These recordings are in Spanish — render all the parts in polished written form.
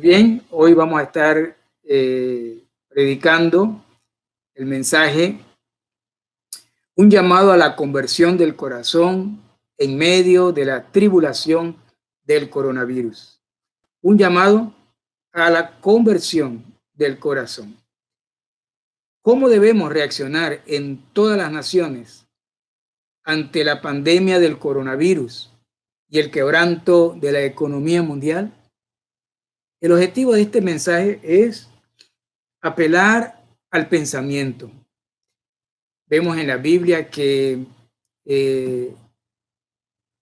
bien, hoy vamos a estar predicando el mensaje, un llamado a la conversión del corazón en medio de la tribulación del coronavirus. Un llamado a la conversión del corazón. ¿Cómo debemos reaccionar en todas las naciones ante la pandemia del coronavirus y el quebranto de la economía mundial? El objetivo de este mensaje es apelar al pensamiento. Vemos en la Biblia que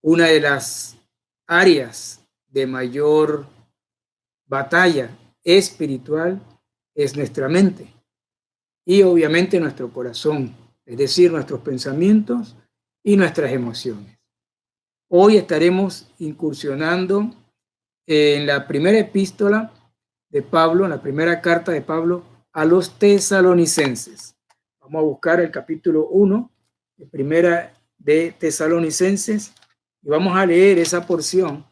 una de las áreas de mayor batalla espiritual es nuestra mente y obviamente nuestro corazón, es decir, nuestros pensamientos y nuestras emociones. Hoy estaremos incursionando en la primera epístola de Pablo, en la primera carta de Pablo a los tesalonicenses. Vamos a buscar el capítulo 1 de primera de Tesalonicenses y vamos a leer esa porción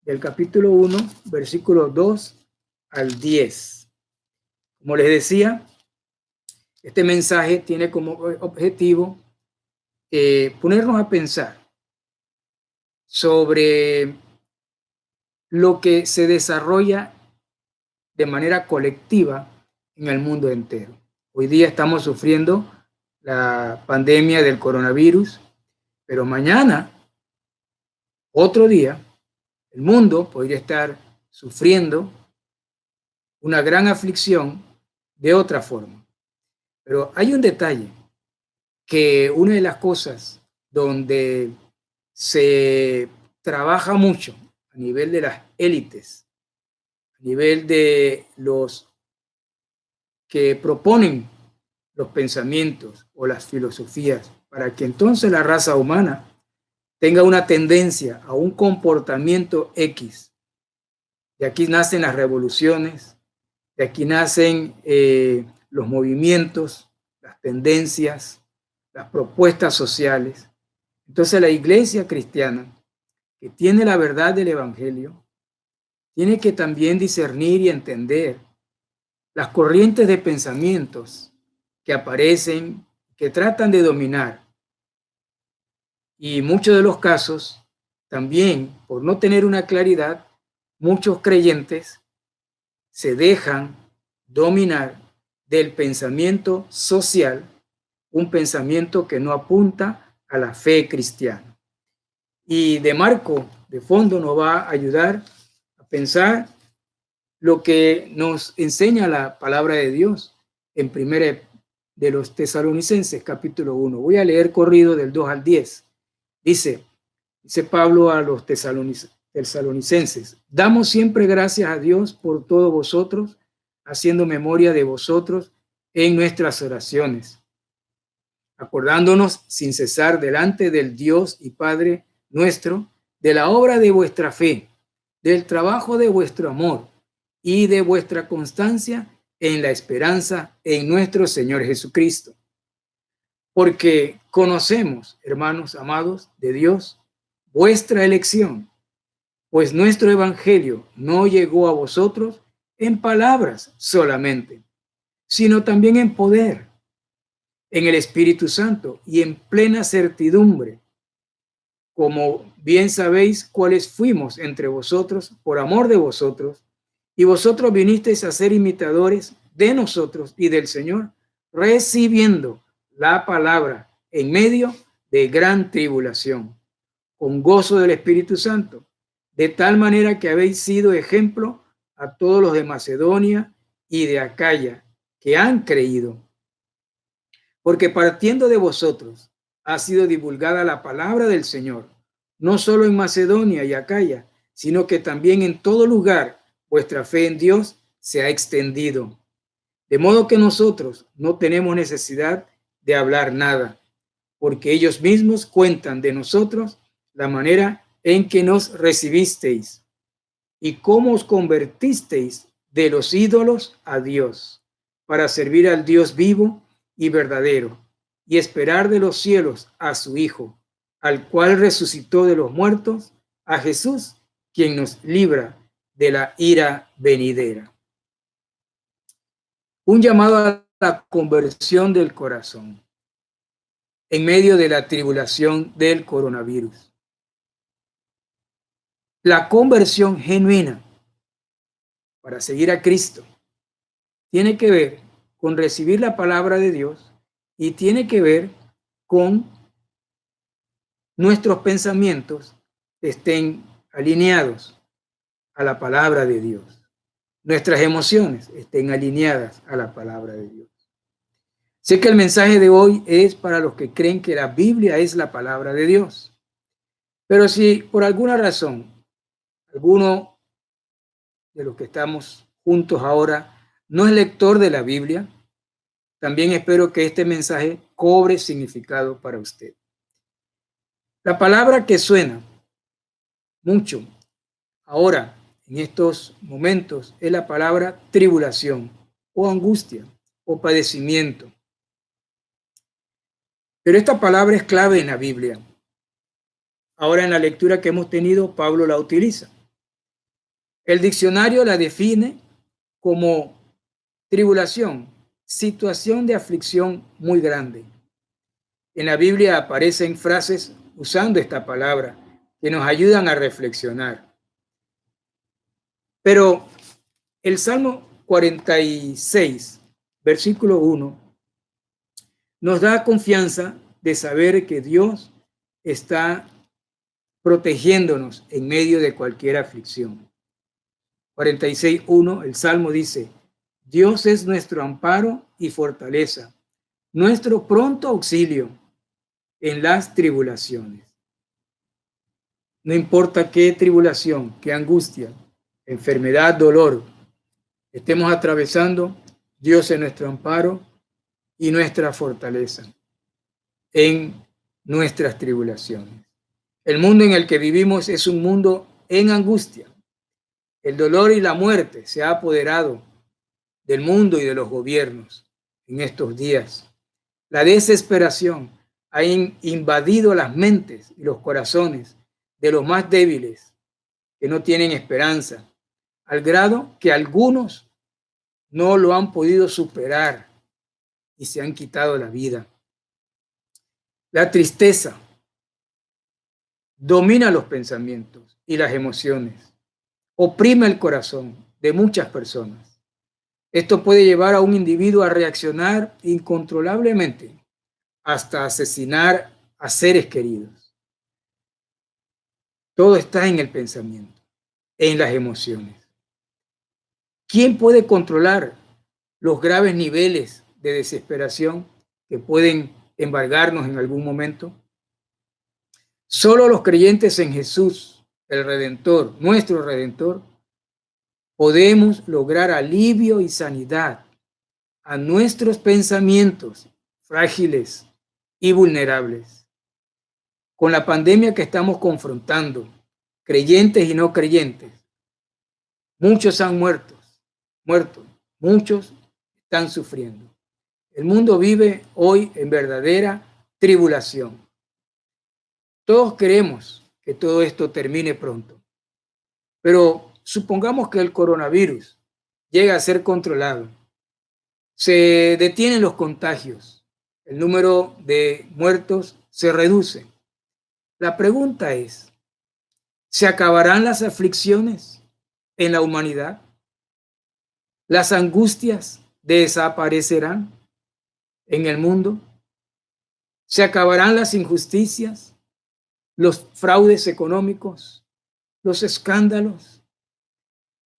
del capítulo 1, versículos 2 al 10. Como les decía, este mensaje tiene como objetivo ponernos a pensar sobre lo que se desarrolla de manera colectiva en el mundo entero. Hoy día estamos sufriendo la pandemia del coronavirus, pero mañana, otro día, el mundo podría estar sufriendo una gran aflicción de otra forma. Pero hay un detalle, que una de las cosas donde se trabaja mucho a nivel de las élites, a nivel de los que proponen los pensamientos o las filosofías, para que entonces la raza humana tenga una tendencia a un comportamiento X. De aquí nacen las revoluciones, de aquí nacen los movimientos, las tendencias, las propuestas sociales. Entonces la iglesia cristiana, que tiene la verdad del evangelio, tiene que también discernir y entender las corrientes de pensamientos que aparecen, que tratan de dominar. Y muchos de los casos, también por no tener una claridad, muchos creyentes se dejan dominar del pensamiento social, un pensamiento que no apunta a la fe cristiana. Y de marco, de fondo, nos va a ayudar a pensar lo que nos enseña la palabra de Dios en primera de los Tesalonicenses, capítulo 1. Voy a leer corrido del 2 al 10. Dice Pablo a los tesalonicenses: damos siempre gracias a Dios por todos vosotros, haciendo memoria de vosotros en nuestras oraciones, acordándonos sin cesar delante del Dios y Padre nuestro de la obra de vuestra fe, del trabajo de vuestro amor y de vuestra constancia en la esperanza en nuestro Señor Jesucristo. Porque conocemos, hermanos amados de Dios, vuestra elección, pues nuestro evangelio no llegó a vosotros en palabras solamente, sino también en poder, en el Espíritu Santo y en plena certidumbre, como bien sabéis cuáles fuimos entre vosotros por amor de vosotros, y vosotros vinisteis a ser imitadores de nosotros y del Señor, recibiendo la palabra en medio de gran tribulación, con gozo del Espíritu Santo, de tal manera que habéis sido ejemplo a todos los de Macedonia y de Acaya que han creído. Porque partiendo de vosotros ha sido divulgada la palabra del Señor, no solo en Macedonia y Acaya, sino que también en todo lugar vuestra fe en Dios se ha extendido. De modo que nosotros no tenemos necesidad de hablar nada, porque ellos mismos cuentan de nosotros la manera en que nos recibisteis y cómo os convertisteis de los ídolos a Dios, para servir al Dios vivo y verdadero, y esperar de los cielos a su Hijo, al cual resucitó de los muertos, a Jesús, quien nos libra de la ira venidera. Un llamado a la conversión del corazón en medio de la tribulación del coronavirus. La conversión genuina para seguir a Cristo tiene que ver con recibir la palabra de Dios y tiene que ver con nuestros pensamientos estén alineados a la palabra de Dios. Nuestras emociones estén alineadas a la palabra de Dios. Sé que el mensaje de hoy es para los que creen que la Biblia es la palabra de Dios. Pero si por alguna razón alguno de los que estamos juntos ahora no es lector de la Biblia, también espero que este mensaje cobre significado para usted. La palabra que suena mucho ahora, en estos momentos, es la palabra tribulación o angustia o padecimiento. Pero esta palabra es clave en la Biblia. Ahora en la lectura que hemos tenido, Pablo la utiliza. El diccionario la define como tribulación, situación de aflicción muy grande. En la Biblia aparecen frases usando esta palabra que nos ayudan a reflexionar. Pero el Salmo 46, versículo 1, nos da confianza de saber que Dios está protegiéndonos en medio de cualquier aflicción. 46:1, el Salmo dice: Dios es nuestro amparo y fortaleza, nuestro pronto auxilio en las tribulaciones. No importa qué tribulación, qué angustia, enfermedad, dolor estemos atravesando, Dios es nuestro amparo y nuestra fortaleza en nuestras tribulaciones. El mundo en el que vivimos es un mundo en angustia. El dolor y la muerte se ha apoderado del mundo y de los gobiernos en estos días. La desesperación ha invadido las mentes y los corazones de los más débiles que no tienen esperanza, al grado que algunos no lo han podido superar y se han quitado la vida. La tristeza domina los pensamientos y las emociones, oprime el corazón de muchas personas. Esto puede llevar a un individuo a reaccionar incontrolablemente hasta asesinar a seres queridos. Todo está en el pensamiento, en las emociones. ¿Quién puede controlar los graves niveles de desesperación que pueden embargarnos en algún momento? Solo los creyentes en Jesús, el Redentor, nuestro Redentor, podemos lograr alivio y sanidad a nuestros pensamientos frágiles y vulnerables. Con la pandemia que estamos confrontando, creyentes y no creyentes, muchos han muerto, muchos están sufriendo. El mundo vive hoy en verdadera tribulación. Todos queremos que todo esto termine pronto, pero supongamos que el coronavirus llega a ser controlado. Se detienen los contagios, el número de muertos se reduce. La pregunta es, ¿se acabarán las aflicciones en la humanidad? ¿Las angustias desaparecerán en el mundo? ¿Se acabarán las injusticias, los fraudes económicos, los escándalos,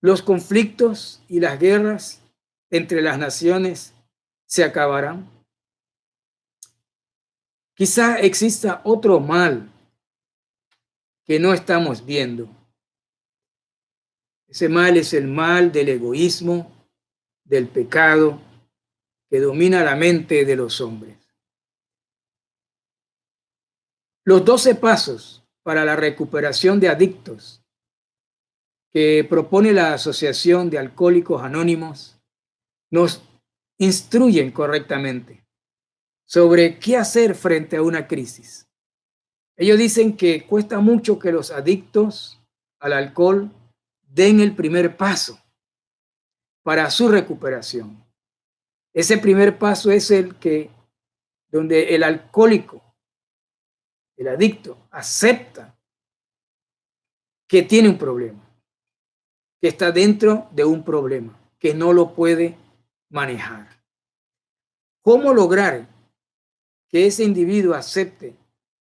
los conflictos y las guerras entre las naciones se acabarán? Quizá exista otro mal que no estamos viendo. Ese mal es el mal del egoísmo, del pecado que domina la mente de los hombres. Los 12 pasos para la recuperación de adictos que propone la Asociación de Alcohólicos Anónimos nos instruyen correctamente sobre qué hacer frente a una crisis. Ellos dicen que cuesta mucho que los adictos al alcohol den el primer paso para su recuperación. Ese primer paso es donde el alcohólico, el adicto, acepta que tiene un problema, que está dentro de un problema, que no lo puede manejar. ¿Cómo lograr que ese individuo acepte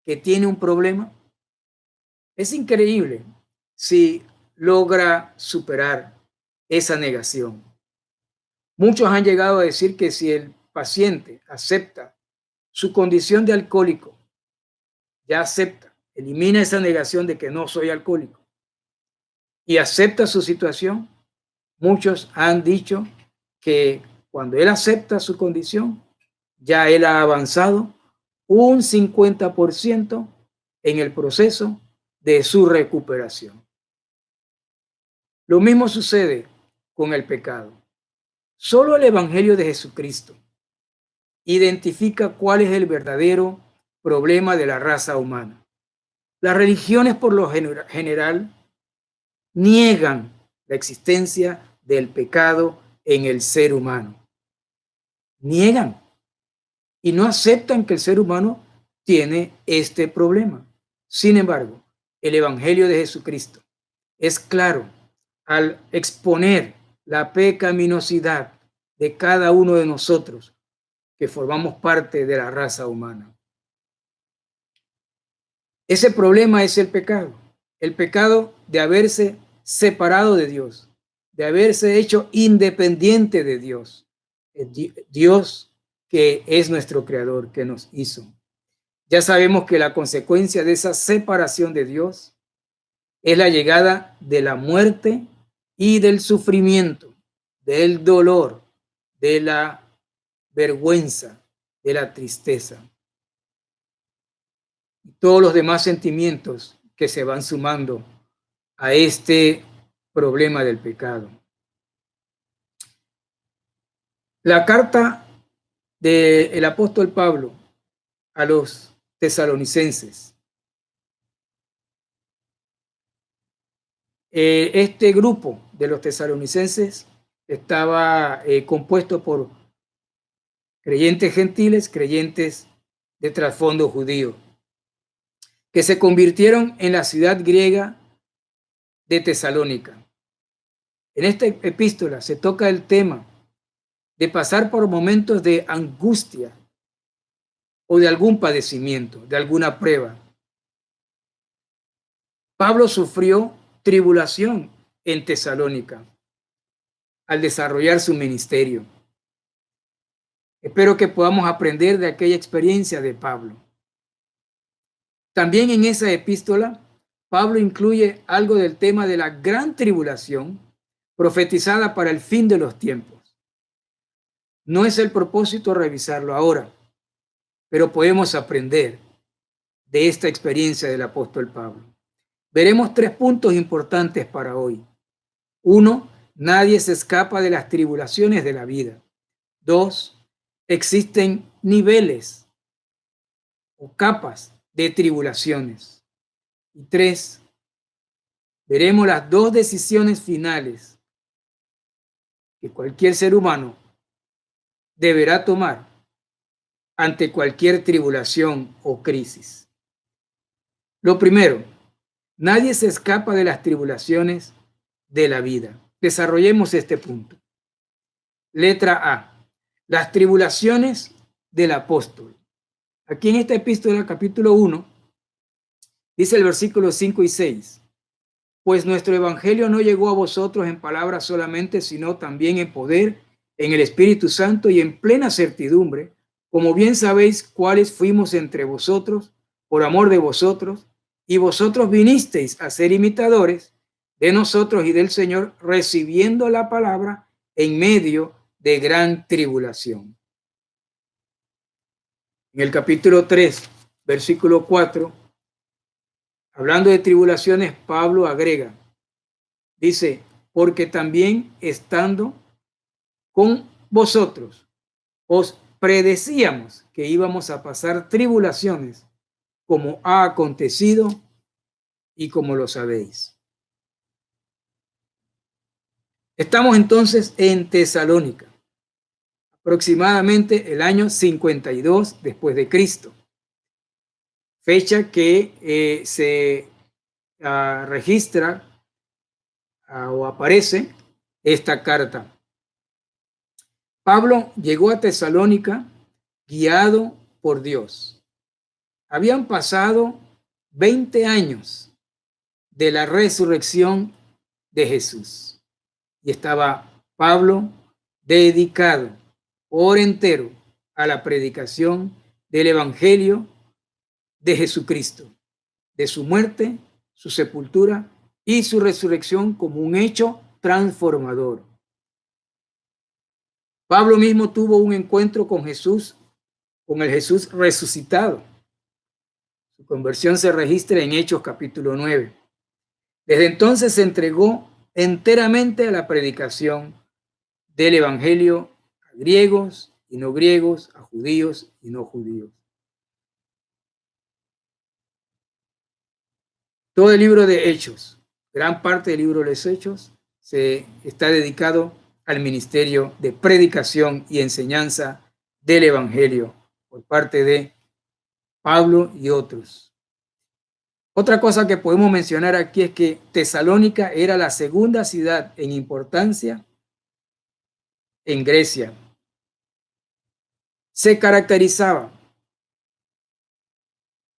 que tiene un problema? Es increíble si logra superar esa negación. Muchos han llegado a decir que si el paciente acepta su condición de alcohólico, ya acepta, elimina esa negación de que no soy alcohólico y acepta su situación, muchos han dicho que cuando él acepta su condición, ya él ha avanzado un 50% en el proceso de su recuperación. Lo mismo sucede con el pecado. Solo el Evangelio de Jesucristo identifica cuál es el verdadero problema de la raza humana. Las religiones por lo general niegan la existencia del pecado en el ser humano. Niegan y no aceptan que el ser humano tiene este problema. Sin embargo, el Evangelio de Jesucristo es claro al exponer la pecaminosidad de cada uno de nosotros que formamos parte de la raza humana. Ese problema es el pecado de haberse separado de Dios, de haberse hecho independiente de Dios, Dios que es nuestro creador, que nos hizo. Ya sabemos que la consecuencia de esa separación de Dios es la llegada de la muerte y del sufrimiento, del dolor, de la vergüenza, de la tristeza y todos los demás sentimientos que se van sumando a este problema del pecado. La carta del apóstol Pablo a los tesalonicenses. Este grupo de los tesalonicenses estaba compuesto por creyentes gentiles, creyentes de trasfondo judío, que se convirtieron en la ciudad griega de Tesalónica. En esta epístola se toca el tema de pasar por momentos de angustia o de algún padecimiento, de alguna prueba. Pablo sufrió tribulación en Tesalónica al desarrollar su ministerio. Espero que podamos aprender de aquella experiencia de Pablo. También en esa epístola, Pablo incluye algo del tema de la gran tribulación profetizada para el fin de los tiempos. No es el propósito revisarlo ahora, pero podemos aprender de esta experiencia del apóstol Pablo. Veremos 3 puntos importantes para hoy. 1, nadie se escapa de las tribulaciones de la vida. 2, existen niveles o capas de tribulaciones. Y 3, veremos las 2 decisiones finales que cualquier ser humano deberá tomar ante cualquier tribulación o crisis. Lo primero, nadie se escapa de las tribulaciones de la vida. Desarrollemos este punto. Letra A, las tribulaciones del apóstol. Aquí en esta epístola, capítulo 1, dice el versículo 5 y 6, pues nuestro evangelio no llegó a vosotros en palabras solamente, sino también en poder, en el Espíritu Santo y en plena certidumbre, como bien sabéis cuáles fuimos entre vosotros, por amor de vosotros, y vosotros vinisteis a ser imitadores de nosotros y del Señor, recibiendo la palabra en medio de gran tribulación. En el capítulo 3, versículo 4, hablando de tribulaciones, Pablo agrega, dice, porque también estando con vosotros, os predecíamos que íbamos a pasar tribulaciones, como ha acontecido y como lo sabéis. Estamos entonces en Tesalónica, aproximadamente el año 52 después de Cristo, fecha que se registra o aparece esta carta. Pablo llegó a Tesalónica guiado por Dios. Habían pasado 20 años de la resurrección de Jesús y estaba Pablo dedicado por entero a la predicación del Evangelio de Jesucristo, de su muerte, su sepultura y su resurrección como un hecho transformador. Pablo mismo tuvo un encuentro con Jesús, con el Jesús resucitado. Su conversión se registra en Hechos capítulo 9. Desde entonces se entregó enteramente a la predicación del Evangelio a griegos y no griegos, a judíos y no judíos. Todo el libro de Hechos, gran parte del libro de los Hechos, se está dedicado al ministerio de predicación y enseñanza del Evangelio por parte de Pablo y otros. Otra cosa que podemos mencionar aquí es que Tesalónica era la segunda ciudad en importancia en Grecia. Se caracterizaba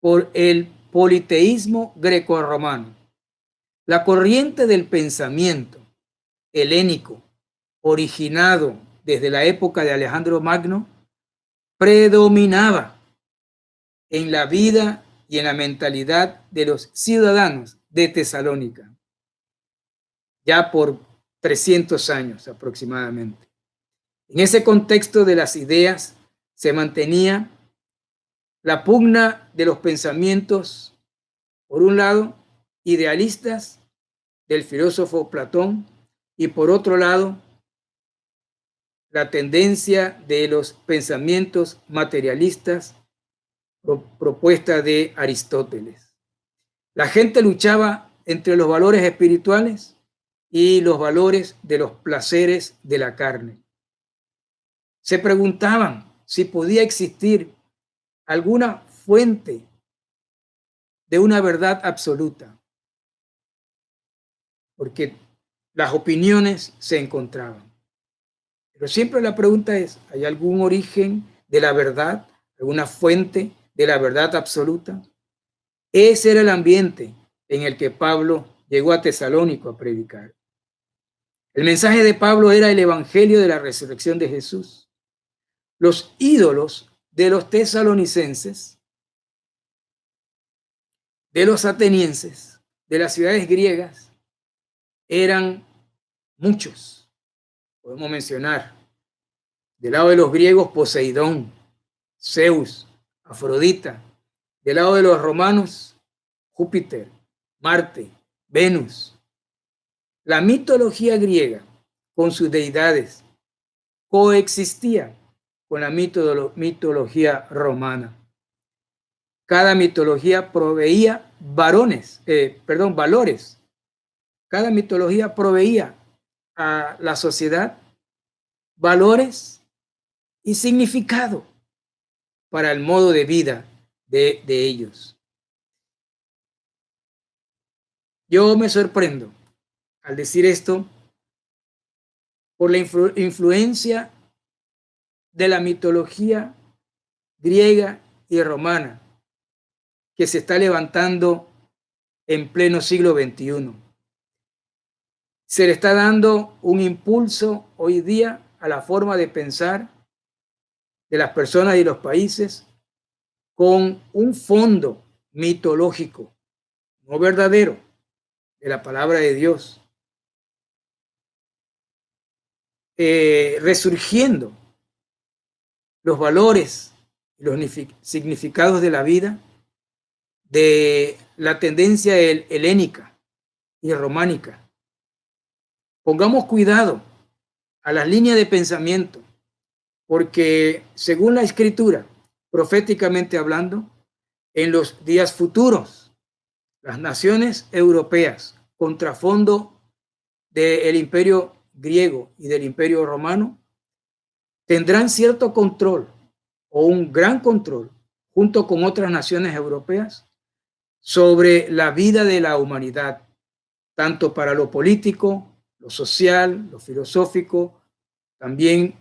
por el politeísmo grecorromano. La corriente del pensamiento helénico, originado desde la época de Alejandro Magno, predominaba en la vida y en la mentalidad de los ciudadanos de Tesalónica, ya por 300 años aproximadamente. En ese contexto de las ideas se mantenía la pugna de los pensamientos, por un lado, idealistas del filósofo Platón, y por otro lado, la tendencia de los pensamientos materialistas propuesta de Aristóteles. La gente luchaba entre los valores espirituales y los valores de los placeres de la carne. Se preguntaban si podía existir alguna fuente de una verdad absoluta, porque las opiniones se encontraban. Pero siempre la pregunta es, ¿hay algún origen de la verdad? ¿Alguna fuente de la verdad absoluta? Ese era el ambiente en el que Pablo llegó a Tesalónico a predicar. El mensaje de Pablo era el evangelio de la resurrección de Jesús. Los ídolos de los tesalonicenses, de los atenienses, de las ciudades griegas, eran muchos. Podemos mencionar, del lado de los griegos, Poseidón, Zeus, Afrodita. Del lado de los romanos, Júpiter, Marte, Venus. La mitología griega, con sus deidades, coexistía con la mitología romana. Cada mitología proveía valores. Cada mitología proveía a la sociedad valores y significado para el modo de vida de ellos. Yo me sorprendo al decir esto por la influencia de la mitología griega y romana que se está levantando en pleno siglo XXI. Se le está dando un impulso hoy día a la forma de pensar de las personas y los países con un fondo mitológico, no verdadero, de la palabra de Dios, resurgiendo los valores y los significados de la vida de la tendencia helénica y románica. Pongamos cuidado a las líneas de pensamiento, porque según la Escritura, proféticamente hablando, en los días futuros, las naciones europeas, contrafondo del imperio griego y del Imperio Romano, tendrán cierto control o un gran control junto con otras naciones europeas sobre la vida de la humanidad, tanto para lo político, lo social, lo filosófico, también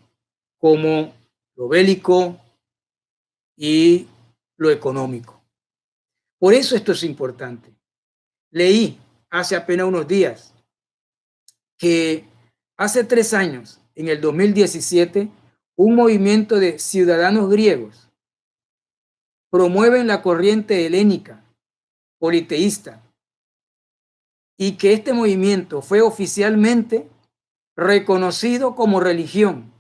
como lo bélico y lo económico. Por eso esto es importante. Leí hace apenas unos días que hace 3 años, en el 2017, un movimiento de ciudadanos griegos promueven la corriente helénica politeísta y que este movimiento fue oficialmente reconocido como religión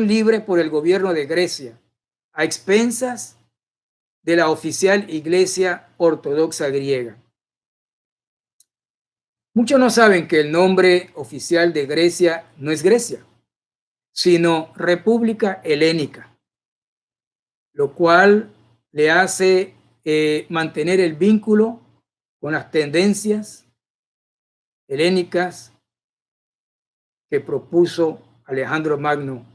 libre por el gobierno de Grecia, a expensas de la oficial Iglesia Ortodoxa griega. Muchos no saben que el nombre oficial de Grecia no es Grecia, sino República Helénica, lo cual le hace mantener el vínculo con las tendencias helénicas que propuso Alejandro Magno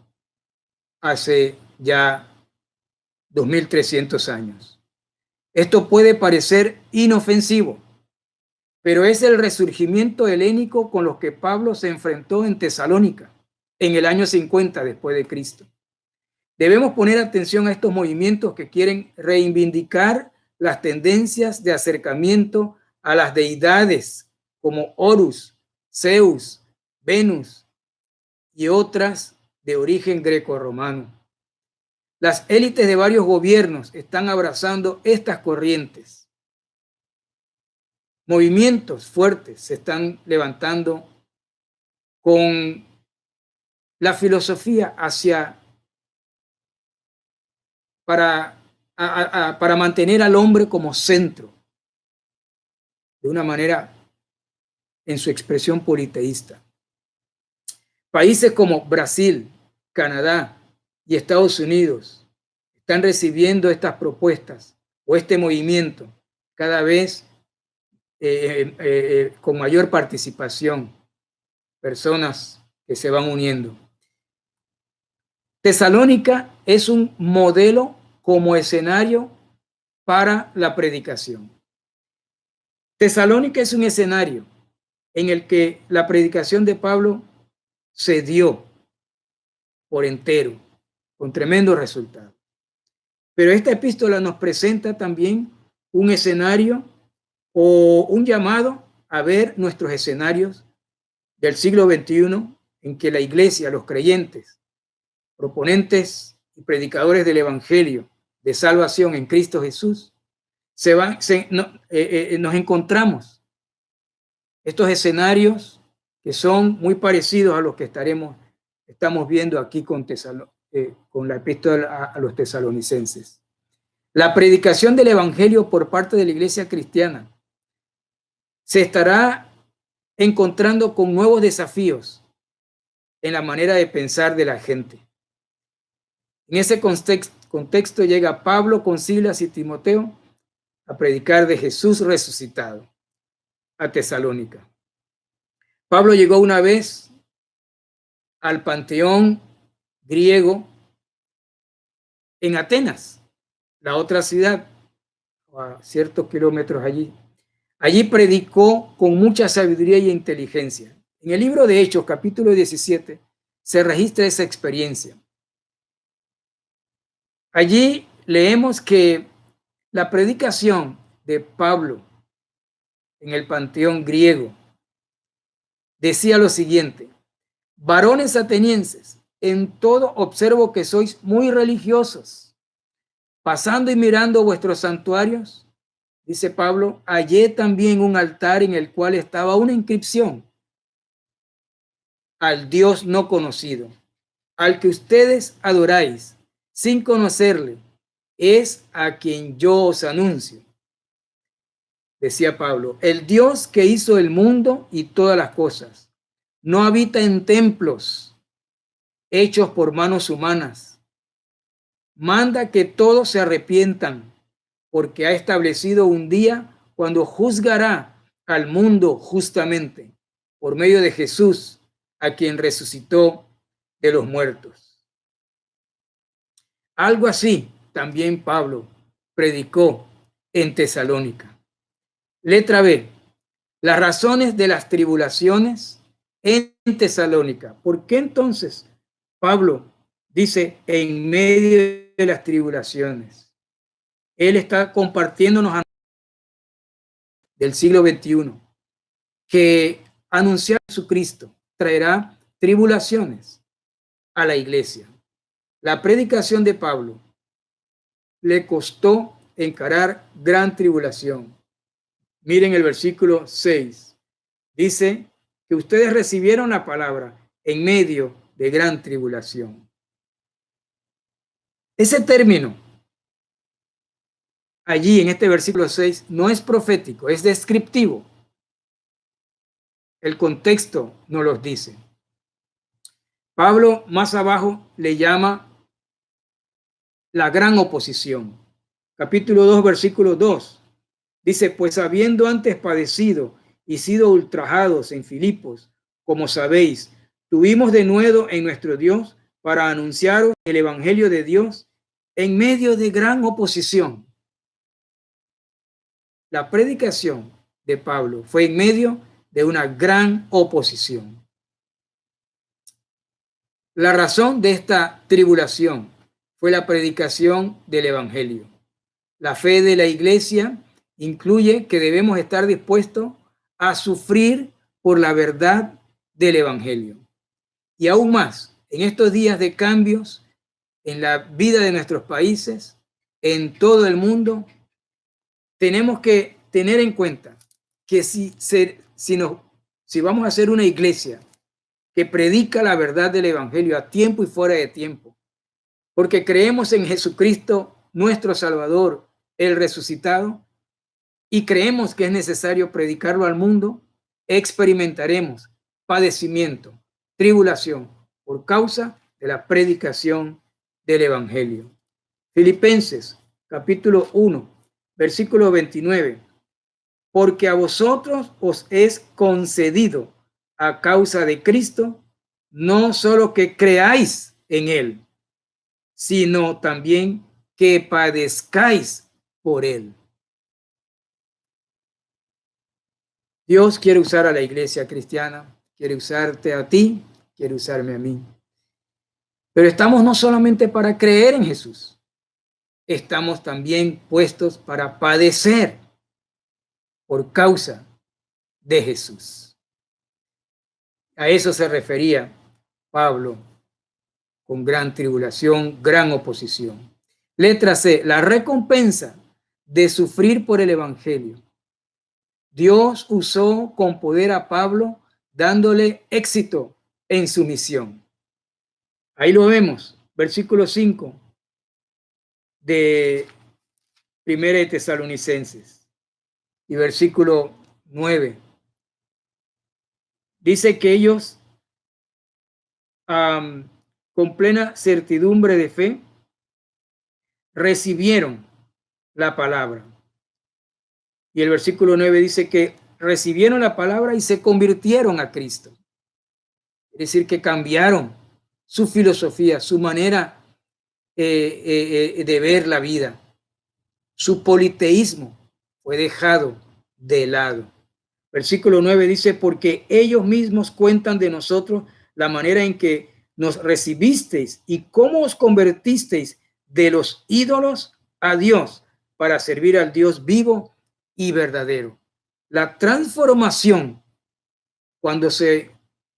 hace ya 2300 años. Esto puede parecer inofensivo, pero es el resurgimiento helénico con los que Pablo se enfrentó en Tesalónica en el año 50 después de Cristo. Debemos poner atención a estos movimientos que quieren reivindicar las tendencias de acercamiento a las deidades como Horus, Zeus, Venus y otras de origen greco-romano. Las élites de varios gobiernos están abrazando estas corrientes. Movimientos fuertes se están levantando con la filosofía para mantener al hombre como centro, de una manera en su expresión politeísta. Países como Brasil, Canadá y Estados Unidos están recibiendo estas propuestas o este movimiento cada vez con mayor participación, personas que se van uniendo. Tesalónica es un modelo como escenario para la predicación. Tesalónica es un escenario en el que la predicación de Pablo se dio por entero, con tremendo resultado. Pero esta epístola nos presenta también un escenario o un llamado a ver nuestros escenarios del siglo XXI en que la iglesia, los creyentes, proponentes y predicadores del evangelio de salvación en Cristo Jesús, nos encontramos estos escenarios que son muy parecidos a los que estamos viendo aquí con la epístola a los tesalonicenses. La predicación del evangelio por parte de la iglesia cristiana se estará encontrando con nuevos desafíos en la manera de pensar de la gente. En ese contexto llega Pablo con Silas y Timoteo a predicar de Jesús resucitado a Tesalónica. Pablo llegó una vez al panteón griego en Atenas, la otra ciudad, a ciertos kilómetros allí. Allí predicó con mucha sabiduría y inteligencia. En el libro de Hechos, capítulo 17, se registra esa experiencia. Allí leemos que la predicación de Pablo en el panteón griego decía lo siguiente: varones atenienses, en todo observo que sois muy religiosos. Pasando y mirando vuestros santuarios, dice Pablo, hallé también un altar en el cual estaba una inscripción: al Dios no conocido, al que ustedes adoráis sin conocerle, es a quien yo os anuncio. Decía Pablo, el Dios que hizo el mundo y todas las cosas, no habita en templos hechos por manos humanas. Manda que todos se arrepientan, porque ha establecido un día cuando juzgará al mundo justamente por medio de Jesús, a quien resucitó de los muertos. Algo así también Pablo predicó en Tesalónica. Letra B. Las razones de las tribulaciones en Tesalónica. ¿Por qué entonces Pablo dice en medio de las tribulaciones? Él está compartiéndonos del siglo XXI que anunciar a Jesucristo traerá tribulaciones a la iglesia. La predicación de Pablo le costó encarar gran tribulación. Miren el versículo 6. Dice que ustedes recibieron la palabra en medio de gran tribulación. Ese término allí en este versículo 6 no es profético, es descriptivo. El contexto nos lo dice. Pablo más abajo le llama la gran oposición. Capítulo 2, versículo 2. Dice, pues habiendo antes padecido y sido ultrajados en Filipos, como sabéis, tuvimos de nuevo en nuestro Dios para anunciaros el evangelio de Dios en medio de gran oposición. La predicación de Pablo fue en medio de una gran oposición. La razón de esta tribulación fue la predicación del evangelio. La fe de la iglesia incluye que debemos estar dispuestos a sufrir por la verdad del evangelio. Y aún más, en estos días de cambios en la vida de nuestros países, en todo el mundo, tenemos que tener en cuenta que si vamos a hacer una iglesia que predica la verdad del evangelio a tiempo y fuera de tiempo, porque creemos en Jesucristo, nuestro Salvador, el resucitado, y creemos que es necesario predicarlo al mundo, experimentaremos padecimiento, tribulación, por causa de la predicación del evangelio. Filipenses, capítulo 1, versículo 29. Porque a vosotros os es concedido a causa de Cristo, no solo que creáis en él, sino también que padezcáis por él. Dios quiere usar a la iglesia cristiana, quiere usarte a ti, quiere usarme a mí. Pero estamos no solamente para creer en Jesús, estamos también puestos para padecer por causa de Jesús. A eso se refería Pablo con gran tribulación, gran oposición. Letra C, la recompensa de sufrir por el evangelio. Dios usó con poder a Pablo dándole éxito en su misión. Ahí lo vemos, versículo 5 de Primera de Tesalonicenses y versículo 9. Dice que ellos con plena certidumbre de fe recibieron la palabra. Y el versículo 9 dice que recibieron la palabra y se convirtieron a Cristo. Es decir, que cambiaron su filosofía, su manera de ver la vida. Su politeísmo fue dejado de lado. Versículo 9 dice, porque ellos mismos cuentan de nosotros la manera en que nos recibisteis y cómo os convertisteis de los ídolos a Dios para servir al Dios vivo y verdadero. La transformación, cuando se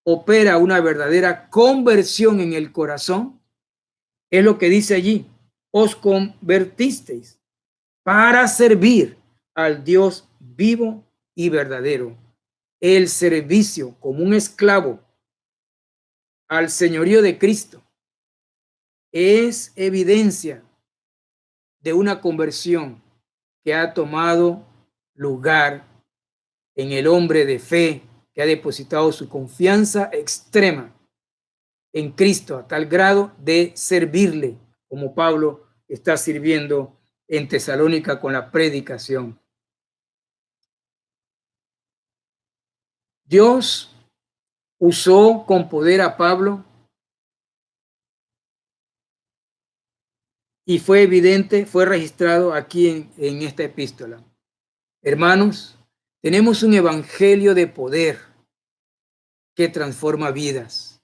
opera una verdadera conversión en el corazón, es lo que dice allí, os convertisteis para servir al Dios vivo y verdadero. El servicio como un esclavo al señorío de Cristo es evidencia de una conversión que ha tomado lugar en el hombre de fe que ha depositado su confianza extrema en Cristo a tal grado de servirle, como Pablo está sirviendo en Tesalónica con la predicación. Dios usó con poder a Pablo y fue evidente, fue registrado aquí en esta epístola. Hermanos, tenemos un evangelio de poder que transforma vidas.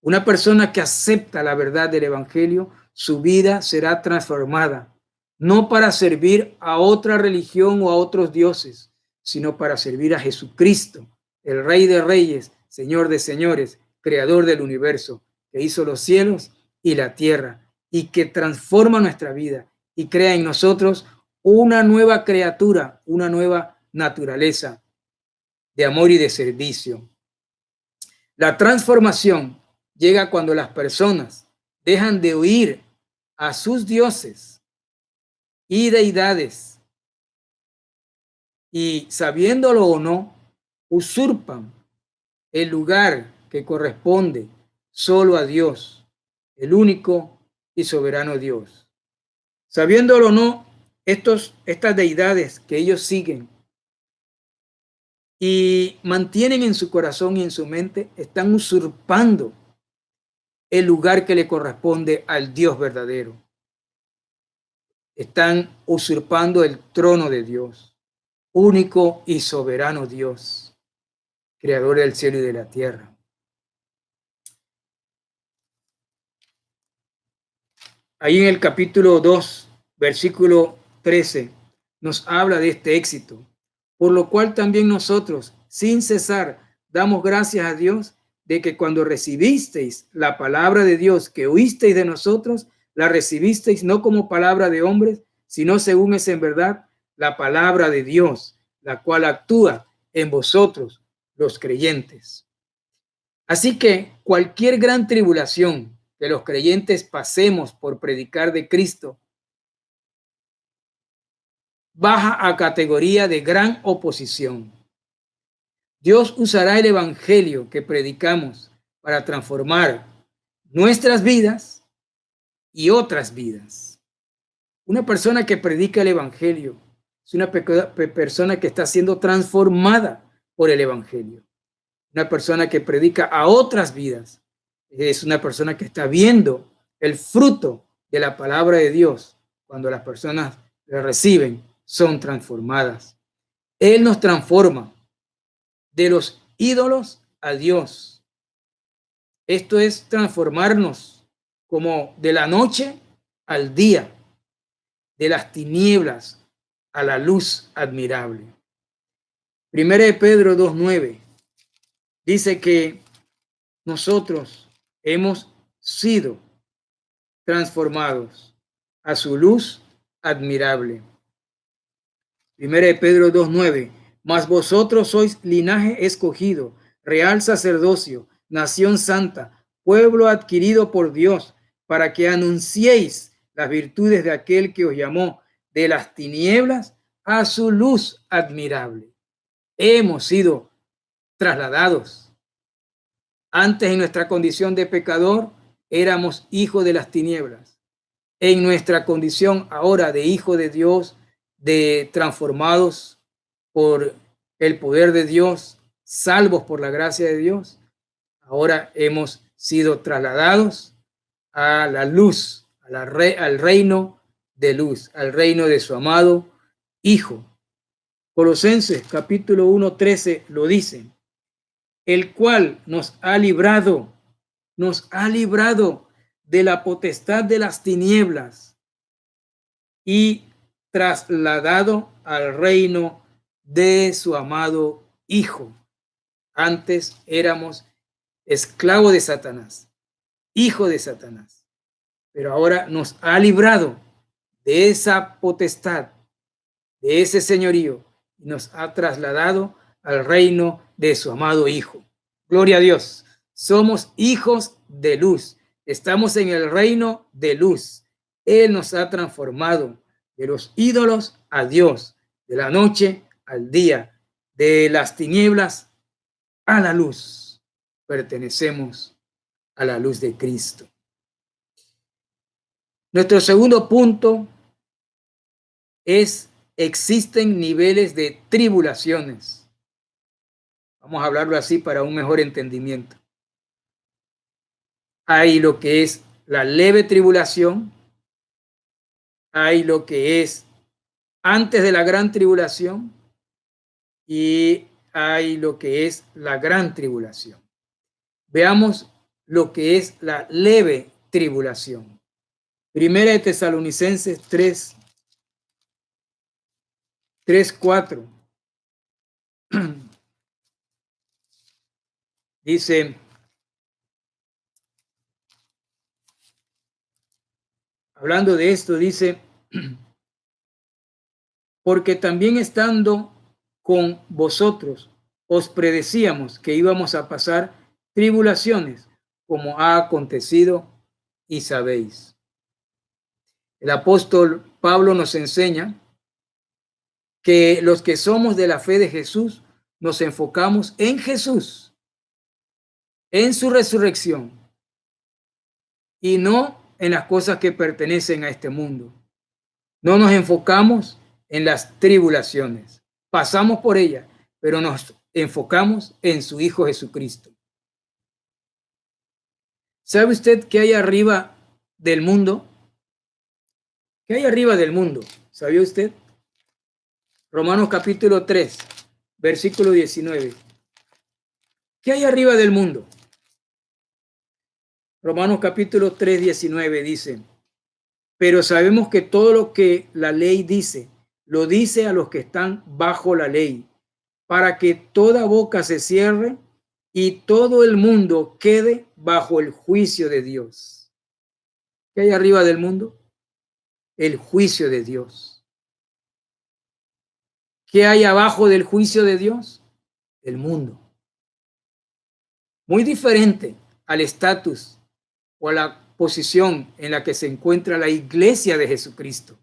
Una persona que acepta la verdad del evangelio, su vida será transformada, no para servir a otra religión o a otros dioses, sino para servir a Jesucristo, el Rey de Reyes, Señor de Señores, Creador del universo, que hizo los cielos y la tierra, y que transforma nuestra vida y crea en nosotros una nueva criatura, una nueva naturaleza de amor y de servicio. La transformación llega cuando las personas dejan de oír a sus dioses y deidades y, sabiéndolo o no, usurpan el lugar que corresponde solo a Dios, el único y soberano Dios. Sabiéndolo o no, estas deidades que ellos siguen y mantienen en su corazón y en su mente, están usurpando el lugar que le corresponde al Dios verdadero. Están usurpando el trono de Dios, único y soberano Dios, creador del cielo y de la tierra. Ahí en el capítulo 2, versículo 13, nos habla de este éxito, por lo cual también nosotros, sin cesar, damos gracias a Dios de que cuando recibisteis la palabra de Dios que oísteis de nosotros, la recibisteis no como palabra de hombres, sino según es en verdad la palabra de Dios, la cual actúa en vosotros, los creyentes. Así que cualquier gran tribulación que los creyentes pasemos por predicar de Cristo baja a categoría de gran oposición. Dios usará el evangelio que predicamos para transformar nuestras vidas y otras vidas. Una persona que predica el evangelio es una persona que está siendo transformada por el evangelio. Una persona que predica a otras vidas es una persona que está viendo el fruto de la palabra de Dios. Cuando las personas la reciben, son transformadas. Él nos transforma de los ídolos a Dios. Esto es transformarnos como de la noche al día, de las tinieblas a la luz admirable. Primera de Pedro 2:9 dice que nosotros hemos sido transformados a su luz admirable. Primera de Pedro 2:9, mas vosotros sois linaje escogido, real sacerdocio, nación santa, pueblo adquirido por Dios, para que anunciéis las virtudes de aquel que os llamó de las tinieblas a su luz admirable. Hemos sido trasladados. Antes, en nuestra condición de pecador, éramos hijos de las tinieblas. En nuestra condición ahora de hijo de Dios, de transformados por el poder de Dios, salvos por la gracia de Dios, ahora hemos sido trasladados a la luz, al reino de luz, al reino de su amado Hijo. Colosenses capítulo 1:13 lo dice, el cual nos ha librado de la potestad de las tinieblas y trasladado al reino de su amado Hijo. Antes éramos esclavos de Satanás, hijo de Satanás, pero ahora nos ha librado de esa potestad, de ese señorío, y nos ha trasladado al reino de su amado Hijo. Gloria a Dios. Somos hijos de luz. Estamos en el reino de luz. Él nos ha transformado de los ídolos a Dios, de la noche al día, de las tinieblas a la luz. Pertenecemos a la luz de Cristo. Nuestro segundo punto es: existen niveles de tribulaciones. Vamos a hablarlo así para un mejor entendimiento. hay lo que es la leve tribulación, hay lo que es antes de la gran tribulación y hay lo que es la gran tribulación. Veamos lo que es la leve tribulación. Primera de Tesalonicenses 3:4. Dice, hablando de esto, dice, porque también estando con vosotros, os predecíamos que íbamos a pasar tribulaciones, como ha acontecido y sabéis. El apóstol Pablo nos enseña que los que somos de la fe de Jesús nos enfocamos en Jesús, en su resurrección y no en las cosas que pertenecen a este mundo. No nos enfocamos en las tribulaciones. Pasamos por ellas, pero nos enfocamos en su Hijo Jesucristo. ¿Sabe usted qué hay arriba del mundo? ¿Qué hay arriba del mundo? ¿Sabía usted? Romanos capítulo 3, versículo 19. ¿Qué hay arriba del mundo? Romanos capítulo 3, 19 dice, pero sabemos que todo lo que la ley dice, lo dice a los que están bajo la ley, para que toda boca se cierre y todo el mundo quede bajo el juicio de Dios. ¿Qué hay arriba del mundo? El juicio de Dios. ¿Qué hay abajo del juicio de Dios? El mundo. Muy diferente al estatus o a la posición en la que se encuentra la iglesia de Jesucristo,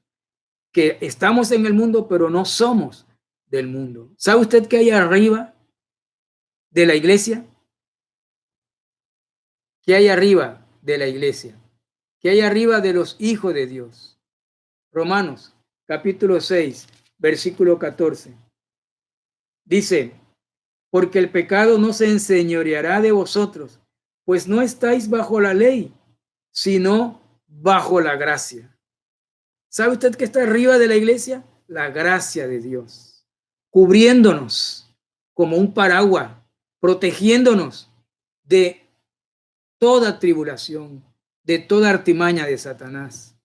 que estamos en el mundo, pero no somos del mundo. ¿Sabe usted qué hay arriba de la iglesia? ¿Qué hay arriba de la iglesia? ¿Qué hay arriba de los hijos de Dios? Romanos, capítulo 6, versículo 14. Dice, porque el pecado no se enseñoreará de vosotros, pues no estáis bajo la ley, sino bajo la gracia. ¿Sabe usted qué está arriba de la iglesia? La gracia de Dios, cubriéndonos como un paraguas, protegiéndonos de toda tribulación, de toda artimaña de Satanás.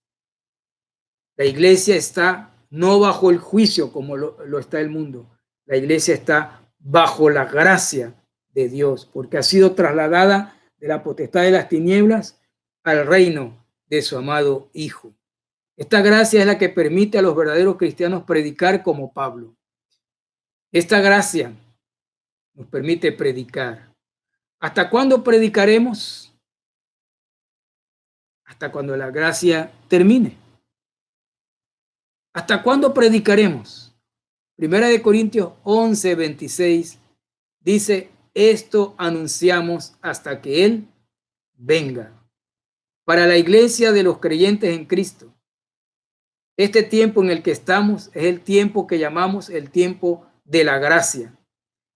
La iglesia está no bajo el juicio como lo está el mundo. La iglesia está bajo la gracia de Dios, porque ha sido trasladada de la potestad de las tinieblas al reino de su amado Hijo. Esta gracia es la que permite a los verdaderos cristianos predicar como Pablo. Esta gracia nos permite predicar. ¿Hasta cuándo predicaremos? Hasta cuando la gracia termine. ¿Hasta cuándo predicaremos? Primera de Corintios 11, 26 dice, esto anunciamos hasta que Él venga. Para la iglesia de los creyentes en Cristo, este tiempo en el que estamos es el tiempo que llamamos el tiempo de la gracia,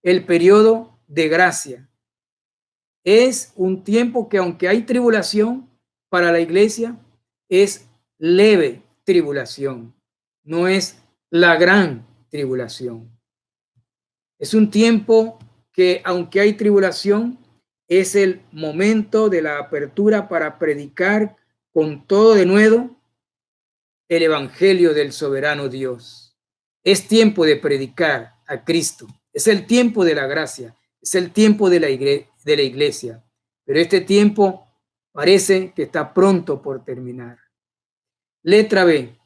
el periodo de gracia. Es un tiempo que, aunque hay tribulación para la iglesia, es leve tribulación, no es la gran tribulación. Es un tiempo que, aunque hay tribulación, es el momento de la apertura para predicar con todo denuedo el evangelio del soberano Dios. Es tiempo de predicar a Cristo. Es el tiempo de la gracia. Es el tiempo de la iglesia. Pero este tiempo parece que está pronto por terminar. Letra B.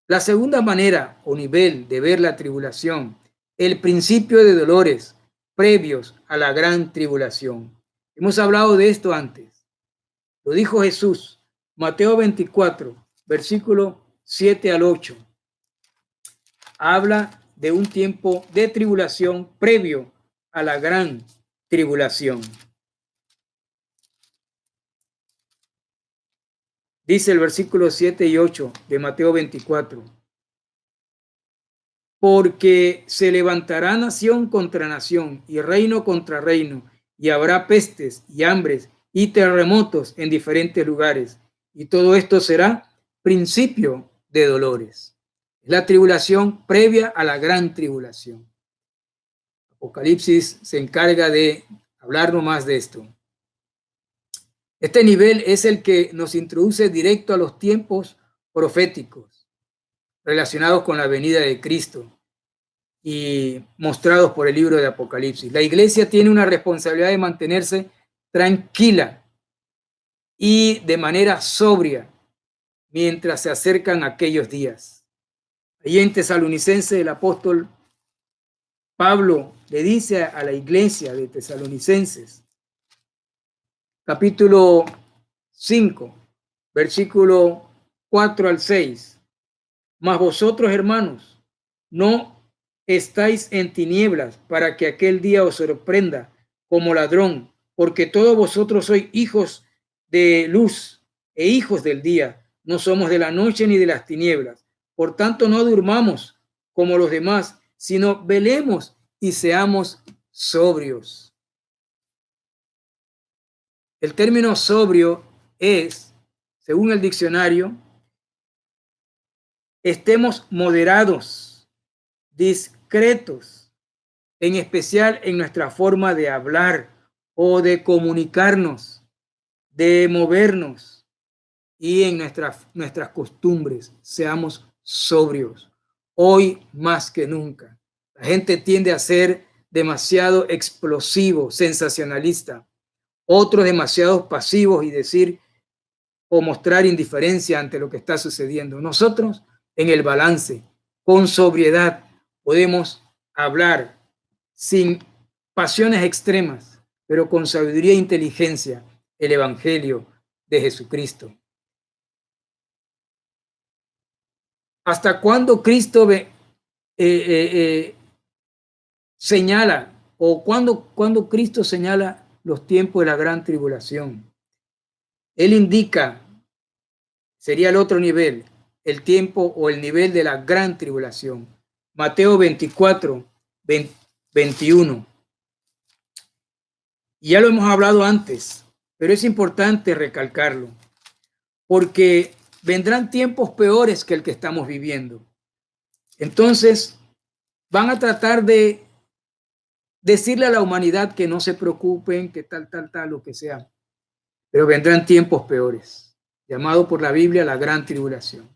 La segunda manera o nivel de ver la tribulación, el principio de dolores previos a la gran tribulación. Hemos hablado de esto antes. Lo dijo Jesús, Mateo 24, versículo 7 al 8. Habla de un tiempo de tribulación previo a la gran tribulación. Dice el versículo 7 y 8 de Mateo 24. Porque se levantará nación contra nación y reino contra reino, y habrá pestes y hambres y terremotos en diferentes lugares. Y todo esto será principio de dolores. Es la tribulación previa a la gran tribulación. Apocalipsis se encarga de hablarnos más de esto. Este nivel es el que nos introduce directo a los tiempos proféticos relacionados con la venida de Cristo y mostrados por el libro de Apocalipsis. La iglesia tiene una responsabilidad de mantenerse tranquila y de manera sobria mientras se acercan aquellos días. Allí en Tesalonicenses el apóstol Pablo le dice a la iglesia de Tesalonicenses, capítulo 5, versículo 4 al 6. Mas vosotros, hermanos, no estáis en tinieblas para que aquel día os sorprenda como ladrón, porque todos vosotros sois hijos de luz e hijos del día. No somos de la noche ni de las tinieblas. Por tanto, no durmamos como los demás, sino velemos y seamos sobrios. El término sobrio es, según el diccionario, estemos moderados, discretos, en especial en nuestra forma de hablar o de comunicarnos, de movernos y en nuestras costumbres. Seamos sobrios, hoy más que nunca. La gente tiende a ser demasiado explosivo, sensacionalista, otros demasiado pasivos y decir o mostrar indiferencia ante lo que está sucediendo. Nosotros, en el balance, con sobriedad, podemos hablar sin pasiones extremas, pero con sabiduría e inteligencia, el Evangelio de Jesucristo. ¿Hasta cuándo Cristo señala o cuando Cristo señala los tiempos de la gran tribulación? Él indica, sería el otro nivel, el tiempo o el nivel de la gran tribulación. Mateo 24, 21. Y ya lo hemos hablado antes, pero es importante recalcarlo, porque vendrán tiempos peores que el que estamos viviendo. Entonces, van a tratar de decirle a la humanidad que no se preocupen, que tal, lo que sea. Pero vendrán tiempos peores, llamado por la Biblia la gran tribulación.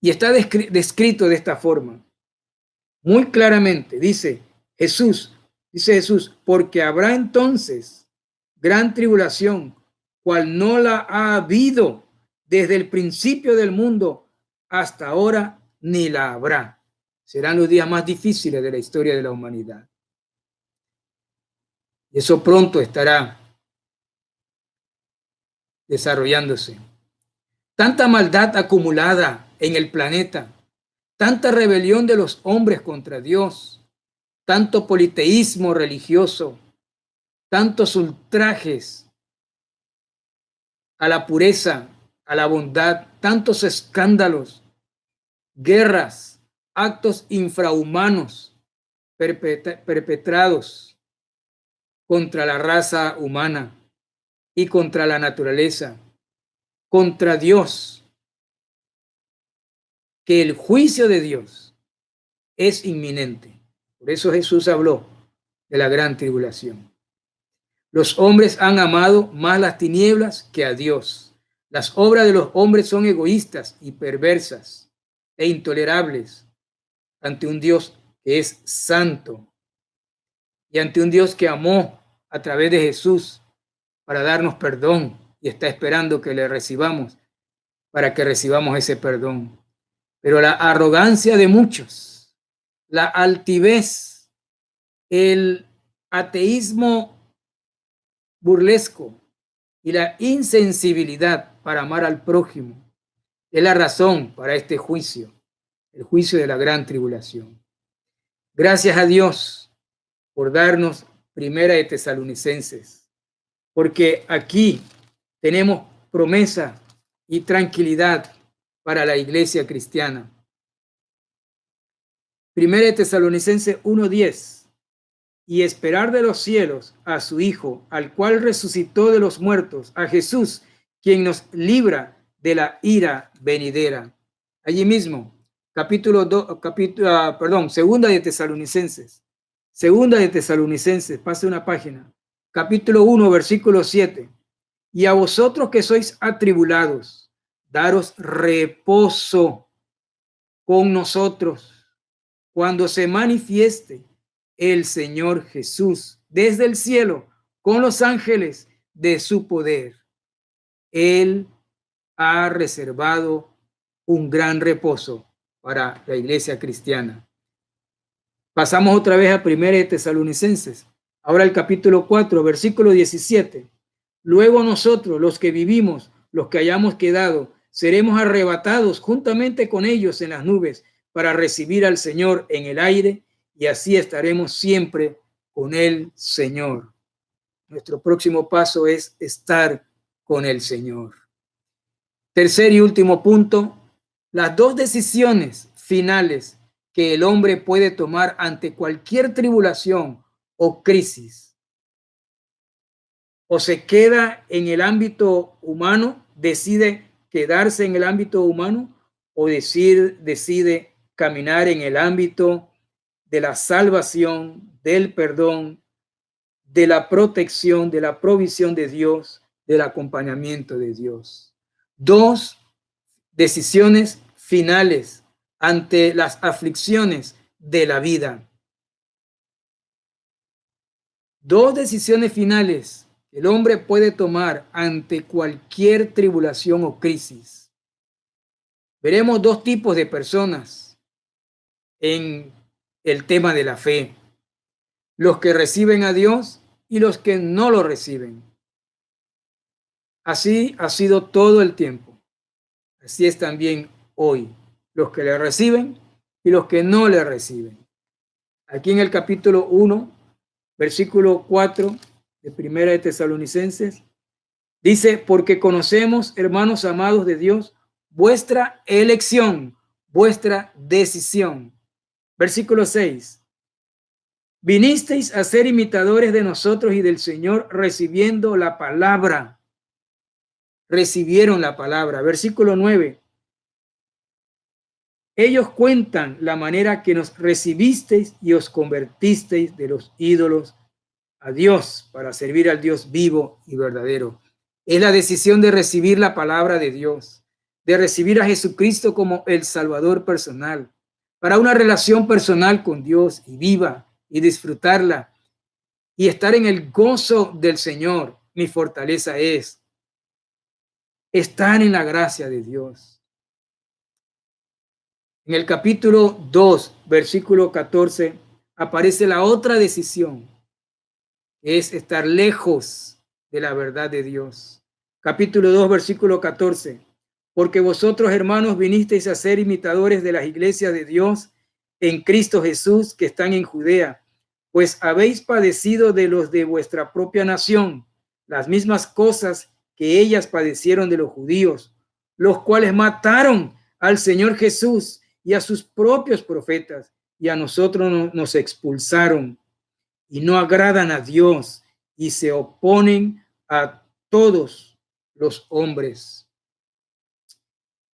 Y está descrito de esta forma, muy claramente, dice Jesús, porque habrá entonces gran tribulación, cual no la ha habido desde el principio del mundo hasta ahora, ni la habrá. Serán los días más difíciles de la historia de la humanidad. Y eso pronto estará desarrollándose. Tanta maldad acumulada en el planeta, tanta rebelión de los hombres contra Dios, tanto politeísmo religioso, tantos ultrajes a la pureza, a la bondad, tantos escándalos, guerras, actos infrahumanos perpetrados contra la raza humana y contra la naturaleza, contra Dios, que el juicio de Dios es inminente. Por eso Jesús habló de la gran tribulación. Los hombres han amado más las tinieblas que a Dios. Las obras de los hombres son egoístas y perversas e intolerables ante un Dios que es santo y ante un Dios que amó a través de Jesús para darnos perdón y está esperando que le recibamos para que recibamos ese perdón. Pero la arrogancia de muchos, la altivez, el ateísmo burlesco y la insensibilidad para amar al prójimo es la razón para este juicio, el juicio de la gran tribulación. Gracias a Dios por darnos Primera de Tesalonicenses, porque aquí tenemos promesa y tranquilidad para la iglesia cristiana. Primera de Tesalonicenses 1:10 y esperar de los cielos a su Hijo, al cual resucitó de los muertos, a Jesús, quien nos libra de la ira venidera. Allí mismo, segunda de Tesalonicenses. Segunda de Tesalonicenses, pase una página. Capítulo 1, versículo 7. Y a vosotros que sois atribulados, daros reposo con nosotros cuando se manifieste el Señor Jesús desde el cielo con los ángeles de su poder. Él ha reservado un gran reposo para la iglesia cristiana. Pasamos otra vez a 1 de Tesalonicenses. Ahora el capítulo 4, versículo 17. Luego nosotros, los que vivimos, los que hayamos quedado, seremos arrebatados juntamente con ellos en las nubes para recibir al Señor en el aire, y así estaremos siempre con el Señor. Nuestro próximo paso es estar con el Señor. Tercer y último punto, las dos decisiones finales que el hombre puede tomar ante cualquier tribulación o crisis. O se queda en el ámbito humano, decide quedarse en el ámbito humano, o decide caminar en el ámbito de la salvación, del perdón, de la protección, de la provisión de Dios, del acompañamiento de Dios. Dos decisiones finales ante las aflicciones de la vida. Dos decisiones finales que el hombre puede tomar ante cualquier tribulación o crisis. Veremos dos tipos de personas en el tema de la fe: los que reciben a Dios y los que no lo reciben. Así ha sido todo el tiempo. Así es también hoy. Los que le reciben y los que no le reciben. Aquí en el capítulo 1, versículo 4 de Primera de Tesalonicenses, dice: porque conocemos, hermanos amados de Dios, vuestra elección, vuestra decisión. Versículo 6. Vinisteis a ser imitadores de nosotros y del Señor, recibiendo la palabra. Recibieron la palabra. Versículo 9. Ellos cuentan la manera que nos recibisteis y os convertisteis de los ídolos a Dios para servir al Dios vivo y verdadero. Es la decisión de recibir la palabra de Dios, de recibir a Jesucristo como el Salvador personal, para una relación personal con Dios y viva y disfrutarla y estar en el gozo del Señor. Mi fortaleza es estar en la gracia de Dios. En el capítulo 2, versículo 14, aparece la otra decisión, que es estar lejos de la verdad de Dios. Capítulo 2, versículo 14. Porque vosotros, hermanos, vinisteis a ser imitadores de las iglesias de Dios en Cristo Jesús que están en Judea, pues habéis padecido de los de vuestra propia nación las mismas cosas que ellas padecieron de los judíos, los cuales mataron al Señor Jesús y a sus propios profetas, y a nosotros nos expulsaron, y no agradan a Dios, y se oponen a todos los hombres,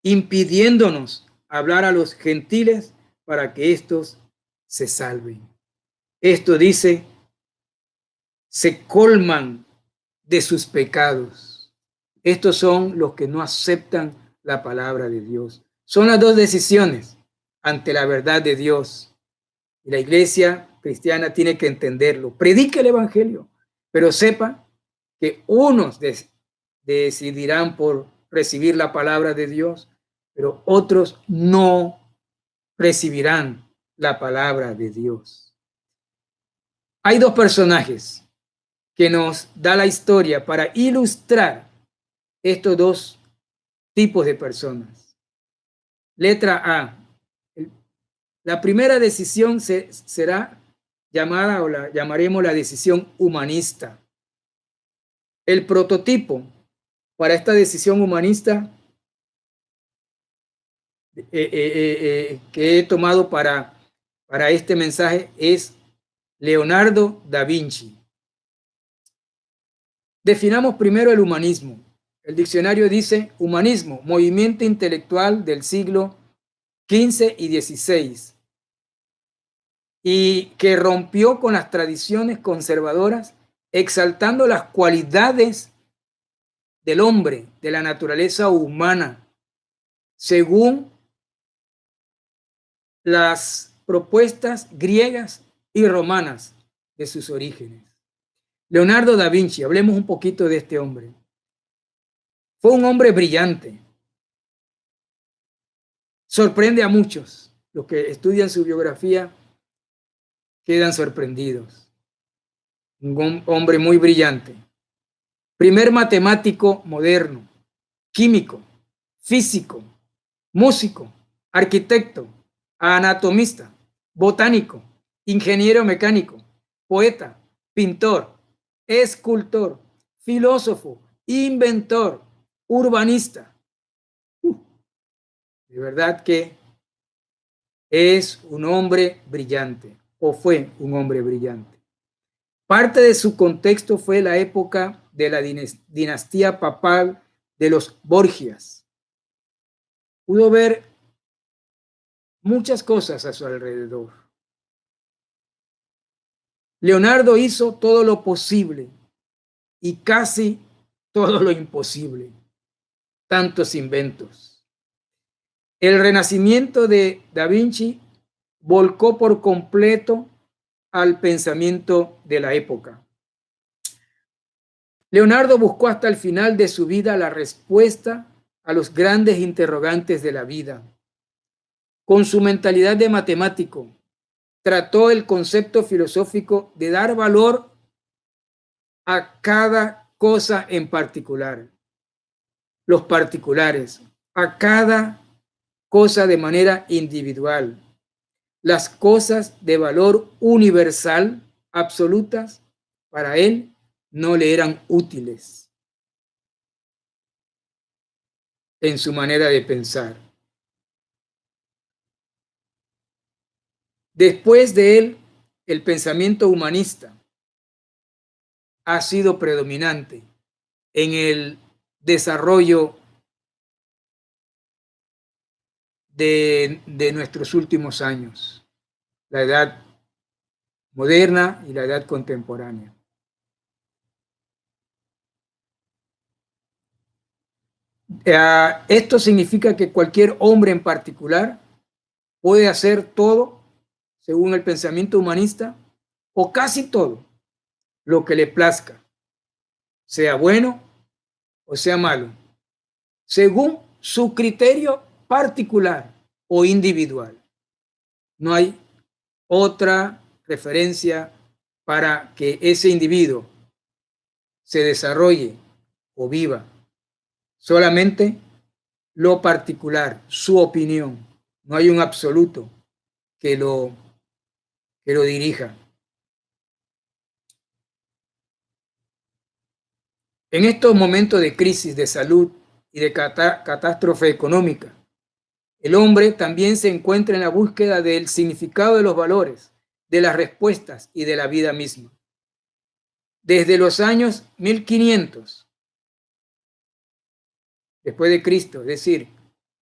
impidiéndonos hablar a los gentiles para que éstos se salven. Esto dice, se colman de sus pecados. Estos son los que no aceptan la palabra de Dios. Son las dos decisiones ante la verdad de Dios. Y la iglesia cristiana tiene que entenderlo. Predique el evangelio, pero sepa que unos decidirán por recibir la palabra de Dios, pero otros no recibirán la palabra de Dios. Hay dos personajes que nos da la historia para ilustrar estos dos tipos de personas. Letra A. La primera decisión será llamada, o la llamaremos la decisión humanista. El prototipo para esta decisión humanista que he tomado para este mensaje es Leonardo da Vinci. Definamos primero el humanismo. El diccionario dice humanismo, movimiento intelectual del siglo XV y XVI, y que rompió con las tradiciones conservadoras, exaltando las cualidades del hombre, de la naturaleza humana, según las propuestas griegas y romanas de sus orígenes. Leonardo da Vinci, hablemos un poquito de este hombre. Fue un hombre brillante. Sorprende a muchos. Los que estudian su biografía quedan sorprendidos. Un hombre muy brillante. Primer matemático moderno, químico, físico, músico, arquitecto, anatomista, botánico, ingeniero mecánico, poeta, pintor, escultor, filósofo, inventor, urbanista. De verdad que es un hombre brillante, o fue un hombre brillante. Parte de su contexto fue la época de la dinastía papal de los Borgias. Pudo ver muchas cosas a su alrededor. Leonardo hizo todo lo posible y casi todo lo imposible. Tantos inventos. El renacimiento de Da Vinci volcó por completo al pensamiento de la época. Leonardo buscó hasta el final de su vida la respuesta a los grandes interrogantes de la vida. Con su mentalidad de matemático, trató el concepto filosófico de dar valor a cada cosa en particular, los particulares, a cada cosa de manera individual. Las cosas de valor universal, absolutas, para él no le eran útiles en su manera de pensar. Después de él, el pensamiento humanista ha sido predominante en el desarrollo de nuestros últimos años, la edad moderna y la edad contemporánea. Esto significa que cualquier hombre en particular puede hacer todo, según el pensamiento humanista, o casi todo, lo que le plazca, sea bueno o sea malo, según su criterio particular o individual. No hay otra referencia para que ese individuo se desarrolle o viva. Solamente lo particular, su opinión. No hay un absoluto que lo dirija. En estos momentos de crisis de salud y de catástrofe económica, el hombre también se encuentra en la búsqueda del significado de los valores, de las respuestas y de la vida misma. Desde los años 1500, después de Cristo, es decir,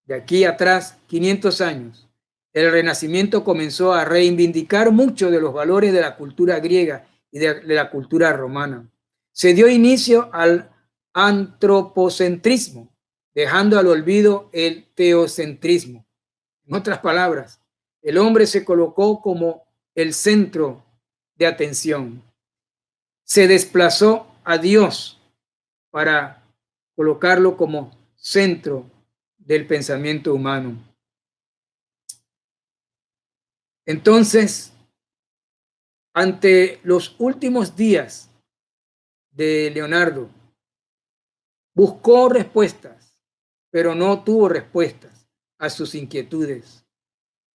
de aquí atrás 500 años, el Renacimiento comenzó a reivindicar muchos de los valores de la cultura griega y de la cultura romana. Se dio inicio al antropocentrismo, dejando al olvido el teocentrismo. En otras palabras, el hombre se colocó como el centro de atención. Se desplazó a Dios para colocarlo como centro del pensamiento humano. Entonces, ante los últimos días de Leonardo, buscó respuestas, pero no tuvo respuestas a sus inquietudes.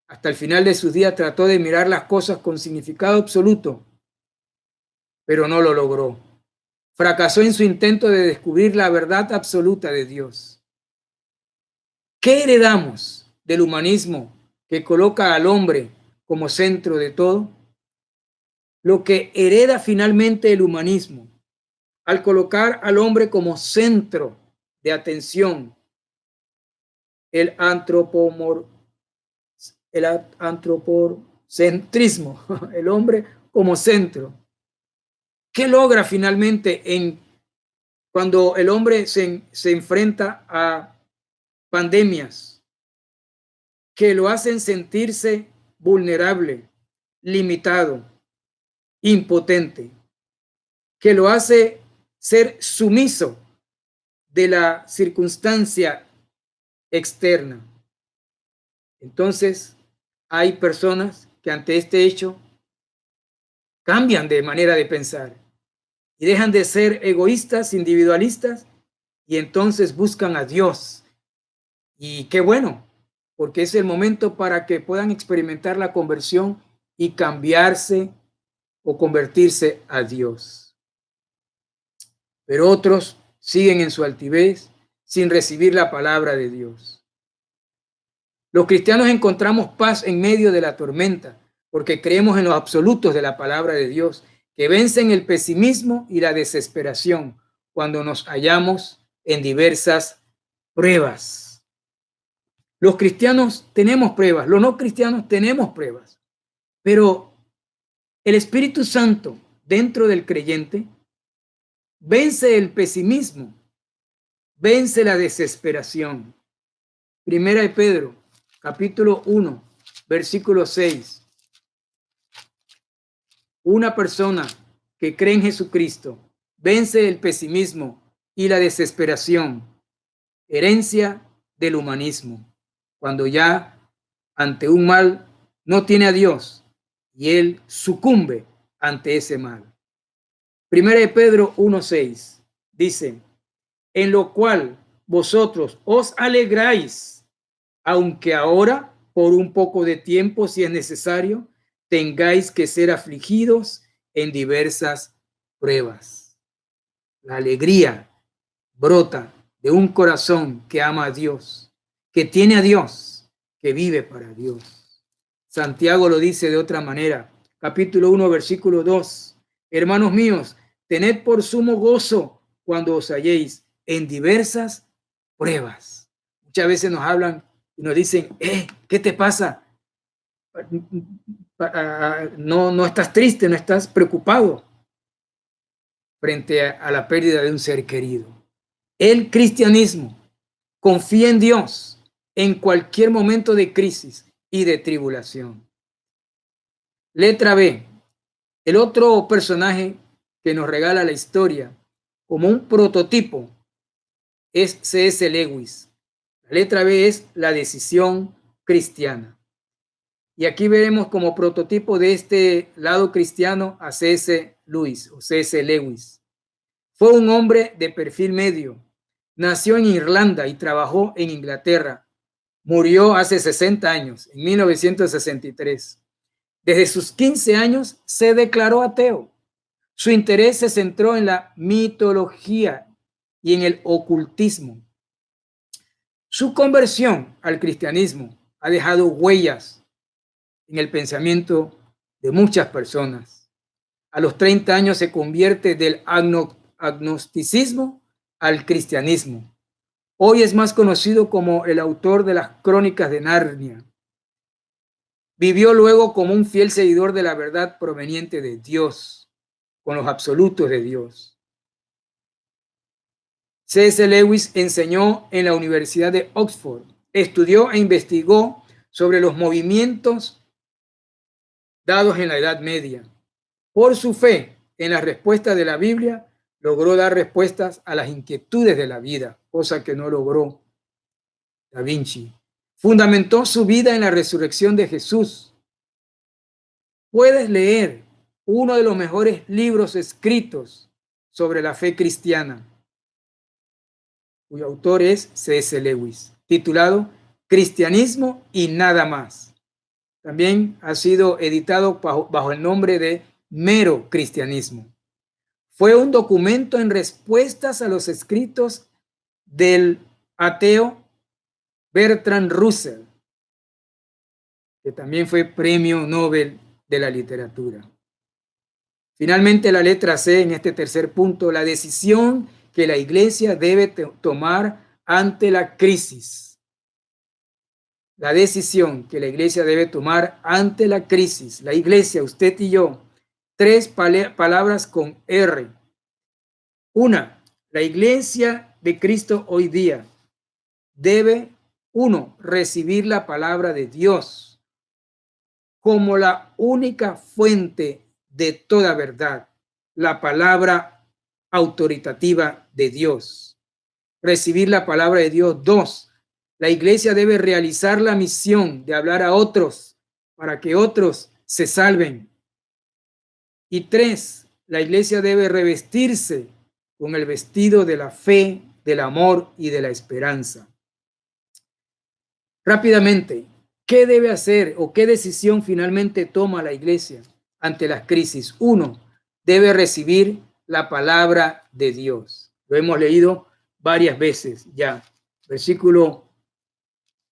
Hasta el final de sus días trató de mirar las cosas con significado absoluto, pero no lo logró. Fracasó en su intento de descubrir la verdad absoluta de Dios. ¿Qué heredamos del humanismo que coloca al hombre como centro de todo? lo que hereda finalmente el humanismo, al colocar al hombre como centro de atención, el antropocentrismo, el hombre como centro. ¿Qué logra finalmente cuando el hombre se enfrenta a pandemias que lo hacen sentirse vulnerable, limitado, impotente, que lo hace ser sumiso de la circunstancia externa? Entonces, hay personas que ante este hecho cambian de manera de pensar y dejan de ser egoístas, individualistas, y entonces buscan a Dios. Y qué bueno, porque es el momento para que puedan experimentar la conversión y cambiarse o convertirse a Dios. Pero otros siguen en su altivez sin recibir la palabra de Dios. Los cristianos encontramos paz en medio de la tormenta, porque creemos en los absolutos de la palabra de Dios, que vencen el pesimismo y la desesperación cuando nos hallamos en diversas pruebas. Los cristianos tenemos pruebas, los no cristianos tenemos pruebas, pero el Espíritu Santo dentro del creyente vence el pesimismo, vence la desesperación. Primera de Pedro, capítulo 1, versículo 6. Una persona que cree en Jesucristo vence el pesimismo y la desesperación, herencia del humanismo, cuando ya ante un mal no tiene a Dios y él sucumbe ante ese mal. Primera de Pedro 1:6 dice: en lo cual vosotros os alegráis, aunque ahora por un poco de tiempo, si es necesario, tengáis que ser afligidos en diversas pruebas. La alegría brota de un corazón que ama a Dios, que tiene a Dios, que vive para Dios. Santiago lo dice de otra manera, capítulo 1, versículo 2. Hermanos míos, tened por sumo gozo cuando os halléis en diversas pruebas. Muchas veces nos hablan y nos dicen, ¿qué te pasa? No estás triste, no estás preocupado frente a la pérdida de un ser querido. El cristianismo confía en Dios en cualquier momento de crisis y de tribulación. Letra B. El otro personaje que nos regala la historia como un prototipo es C.S. Lewis. La letra B es la decisión cristiana. Y aquí veremos como prototipo de este lado cristiano a C.S. Lewis o C.S. Lewis. Fue un hombre de perfil medio. Nació en Irlanda y trabajó en Inglaterra. Murió hace 60 años, en 1963. Desde sus 15 años se declaró ateo. Su interés se centró en la mitología y en el ocultismo. Su conversión al cristianismo ha dejado huellas en el pensamiento de muchas personas. A los 30 años se convierte del agnosticismo al cristianismo. Hoy es más conocido como el autor de las Crónicas de Narnia. Vivió luego como un fiel seguidor de la verdad proveniente de Dios, con los absolutos de Dios. C.S. Lewis enseñó en la Universidad de Oxford, estudió e investigó sobre los movimientos dados en la Edad Media. Por su fe en las respuestas de la Biblia, logró dar respuestas a las inquietudes de la vida, cosa que no logró Da Vinci. Fundamentó su vida en la resurrección de Jesús. Puedes leer uno de los mejores libros escritos sobre la fe cristiana, cuyo autor es C.S. Lewis, titulado Cristianismo y nada más. También ha sido editado bajo el nombre de Mero Cristianismo. Fue un documento en respuestas a los escritos del ateo Bertrand Russell, que también fue premio Nobel de la literatura. Finalmente, la letra C en este tercer punto, la decisión que la iglesia debe tomar ante la crisis. La decisión que la iglesia debe tomar ante la crisis. La iglesia, usted y yo, tres palabras con R. Una, la iglesia de Cristo hoy día debe, uno, recibir la palabra de Dios como la única fuente de toda verdad, la palabra autoritativa de Dios. Recibir la palabra de Dios. Dos, la iglesia debe realizar la misión de hablar a otros para que otros se salven. Y tres, la iglesia debe revestirse con el vestido de la fe, del amor y de la esperanza. Rápidamente, ¿qué debe hacer o qué decisión finalmente toma la iglesia ante las crisis? Uno, debe recibir la palabra de Dios. Lo hemos leído varias veces ya.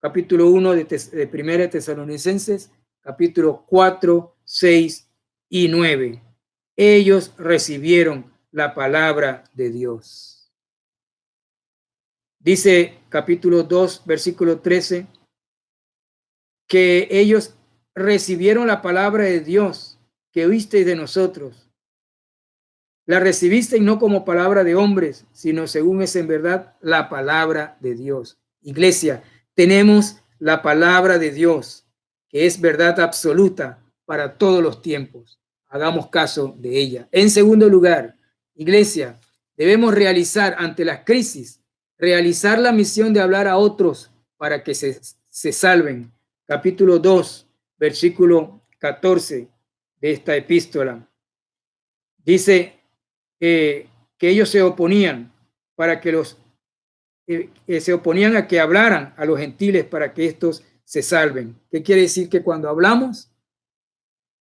Capítulo 1 de 1 Tesalonicenses, capítulo 4, 6 y 9. Ellos recibieron la palabra de Dios. Dice capítulo 2, versículo 13, que ellos recibieron la palabra de Dios que oísteis de nosotros. La recibisteis no como palabra de hombres, sino según es en verdad la palabra de Dios. Iglesia, tenemos la palabra de Dios, que es verdad absoluta para todos los tiempos. Hagamos caso de ella. En segundo lugar, iglesia, debemos realizar ante las crisis, realizar la misión de hablar a otros para que se salven. Capítulo 2, versículo 14 de esta epístola. Dice que ellos se oponían se oponían a que hablaran a los gentiles para que estos se salven. ¿Qué quiere decir? Que cuando hablamos,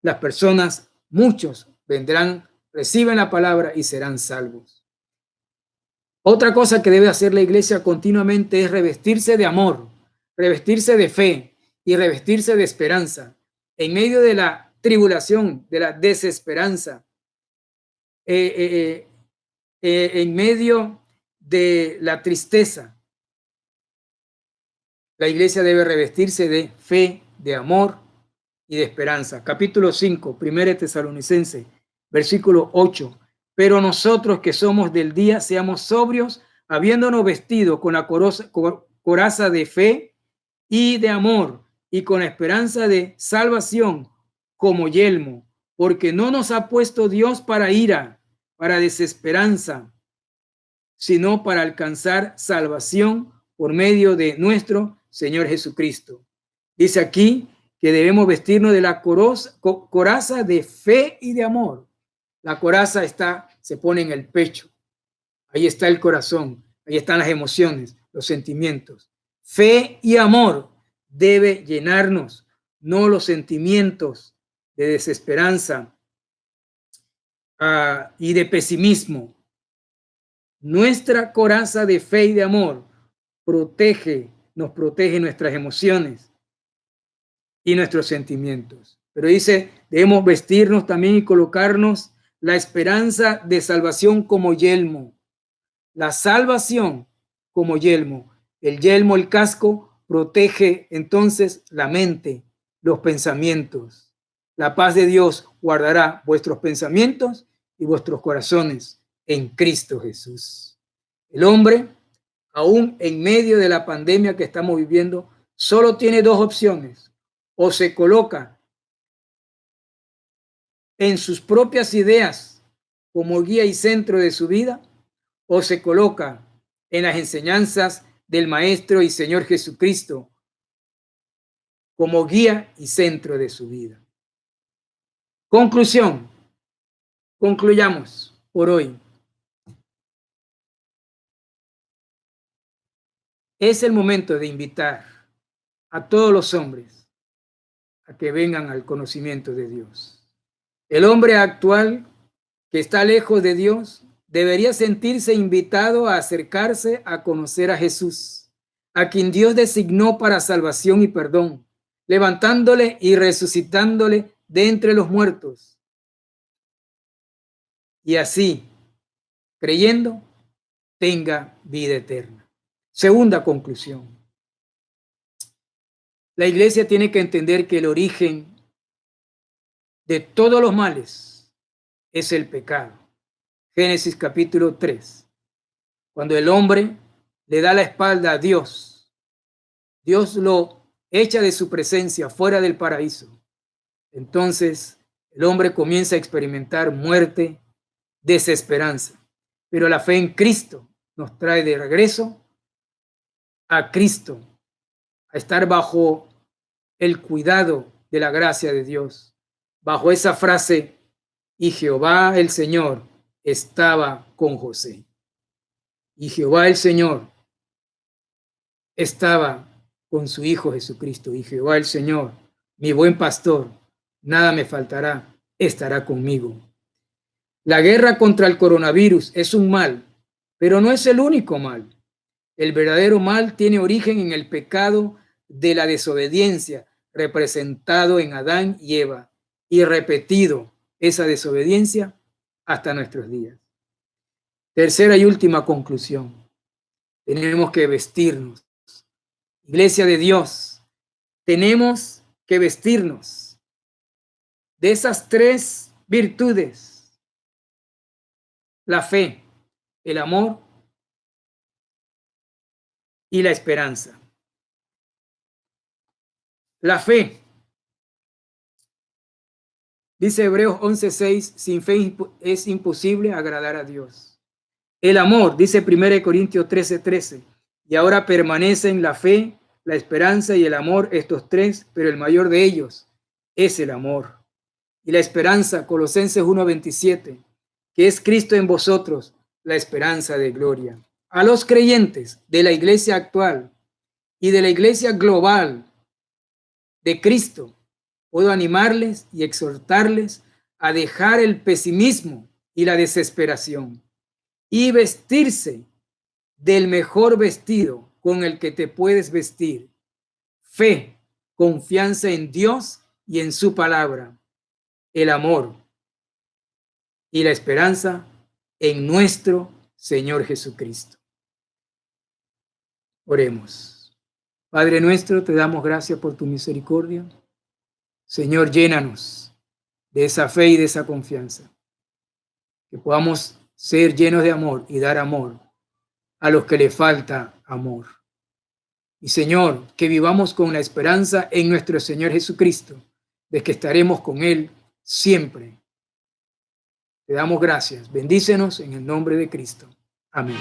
las personas, muchos vendrán, reciben la palabra y serán salvos. Otra cosa que debe hacer la iglesia continuamente es revestirse de amor, revestirse de fe y revestirse de esperanza. En medio de la tribulación, de la desesperanza, en medio de la tristeza, la iglesia debe revestirse de fe, de amor y de esperanza. Capítulo 5, 1 Tesalonicenses, versículo 8. Pero nosotros que somos del día, seamos sobrios, habiéndonos vestido con la coraza de fe y de amor, y con la esperanza de salvación como yelmo, porque no nos ha puesto Dios para ira, para desesperanza, sino para alcanzar salvación por medio de nuestro Señor Jesucristo. Dice aquí que debemos vestirnos de la coraza de fe y de amor. La coraza se pone en el pecho. Ahí está el corazón, ahí están las emociones, los sentimientos. Fe y amor debe llenarnos, no los sentimientos de desesperanza y de pesimismo. Nuestra coraza de fe y de amor nos protege nuestras emociones y nuestros sentimientos. Pero dice, debemos vestirnos también y colocarnos la esperanza de salvación como yelmo. La salvación como yelmo. El yelmo, el casco, protege entonces la mente, los pensamientos. La paz de Dios guardará vuestros pensamientos y vuestros corazones en Cristo Jesús. El hombre, aún en medio de la pandemia que estamos viviendo, solo tiene dos opciones. O se coloca en sus propias ideas como guía y centro de su vida, o se coloca en las enseñanzas del Maestro y Señor Jesucristo como guía y centro de su vida. Conclusión. Concluyamos por hoy. Es el momento de invitar a todos los hombres a que vengan al conocimiento de Dios. El hombre actual que está lejos de Dios debería sentirse invitado a acercarse a conocer a Jesús, a quien Dios designó para salvación y perdón, levantándole y resucitándole de entre los muertos. y así, creyendo, tenga vida eterna. Segunda conclusión. La iglesia tiene que entender que el origen de todos los males es el pecado. Génesis capítulo 3. Cuando el hombre le da la espalda a Dios, Dios lo echa de su presencia fuera del paraíso. Entonces el hombre comienza a experimentar muerte, desesperanza. Pero la fe en Cristo nos trae de regreso a Cristo, a estar bajo el cuidado de la gracia de Dios. Bajo esa frase, y Jehová el Señor estaba con José. Y Jehová el Señor estaba con su Hijo Jesucristo. Y Jehová el Señor, mi buen pastor, nada me faltará, estará conmigo. La guerra contra el coronavirus es un mal, pero no es el único mal. El verdadero mal tiene origen en el pecado de la desobediencia, representado en Adán y Eva, y repetido esa desobediencia hasta nuestros días. Tercera y última conclusión. Tenemos que vestirnos. Iglesia de Dios, tenemos que vestirnos de esas tres virtudes: la fe, el amor y la esperanza. La fe. Dice Hebreos 11:6, sin fe es imposible agradar a Dios. El amor, dice 1 Corintios 13:13, y ahora permanecen la fe, la esperanza y el amor, estos tres, pero el mayor de ellos es el amor. Y la esperanza, Colosenses 1:27, que es Cristo en vosotros, la esperanza de gloria. A los creyentes de la iglesia actual y de la iglesia global de Cristo, puedo animarles y exhortarles a dejar el pesimismo y la desesperación y vestirse del mejor vestido con el que te puedes vestir: fe, confianza en Dios y en su palabra, el amor y la esperanza en nuestro Señor Jesucristo. Oremos. Padre nuestro, te damos gracias por tu misericordia. Señor, llénanos de esa fe y de esa confianza, que podamos ser llenos de amor y dar amor a los que le falta amor. Y Señor, que vivamos con la esperanza en nuestro Señor Jesucristo, de que estaremos con Él siempre. Te damos gracias. Bendícenos en el nombre de Cristo. Amén.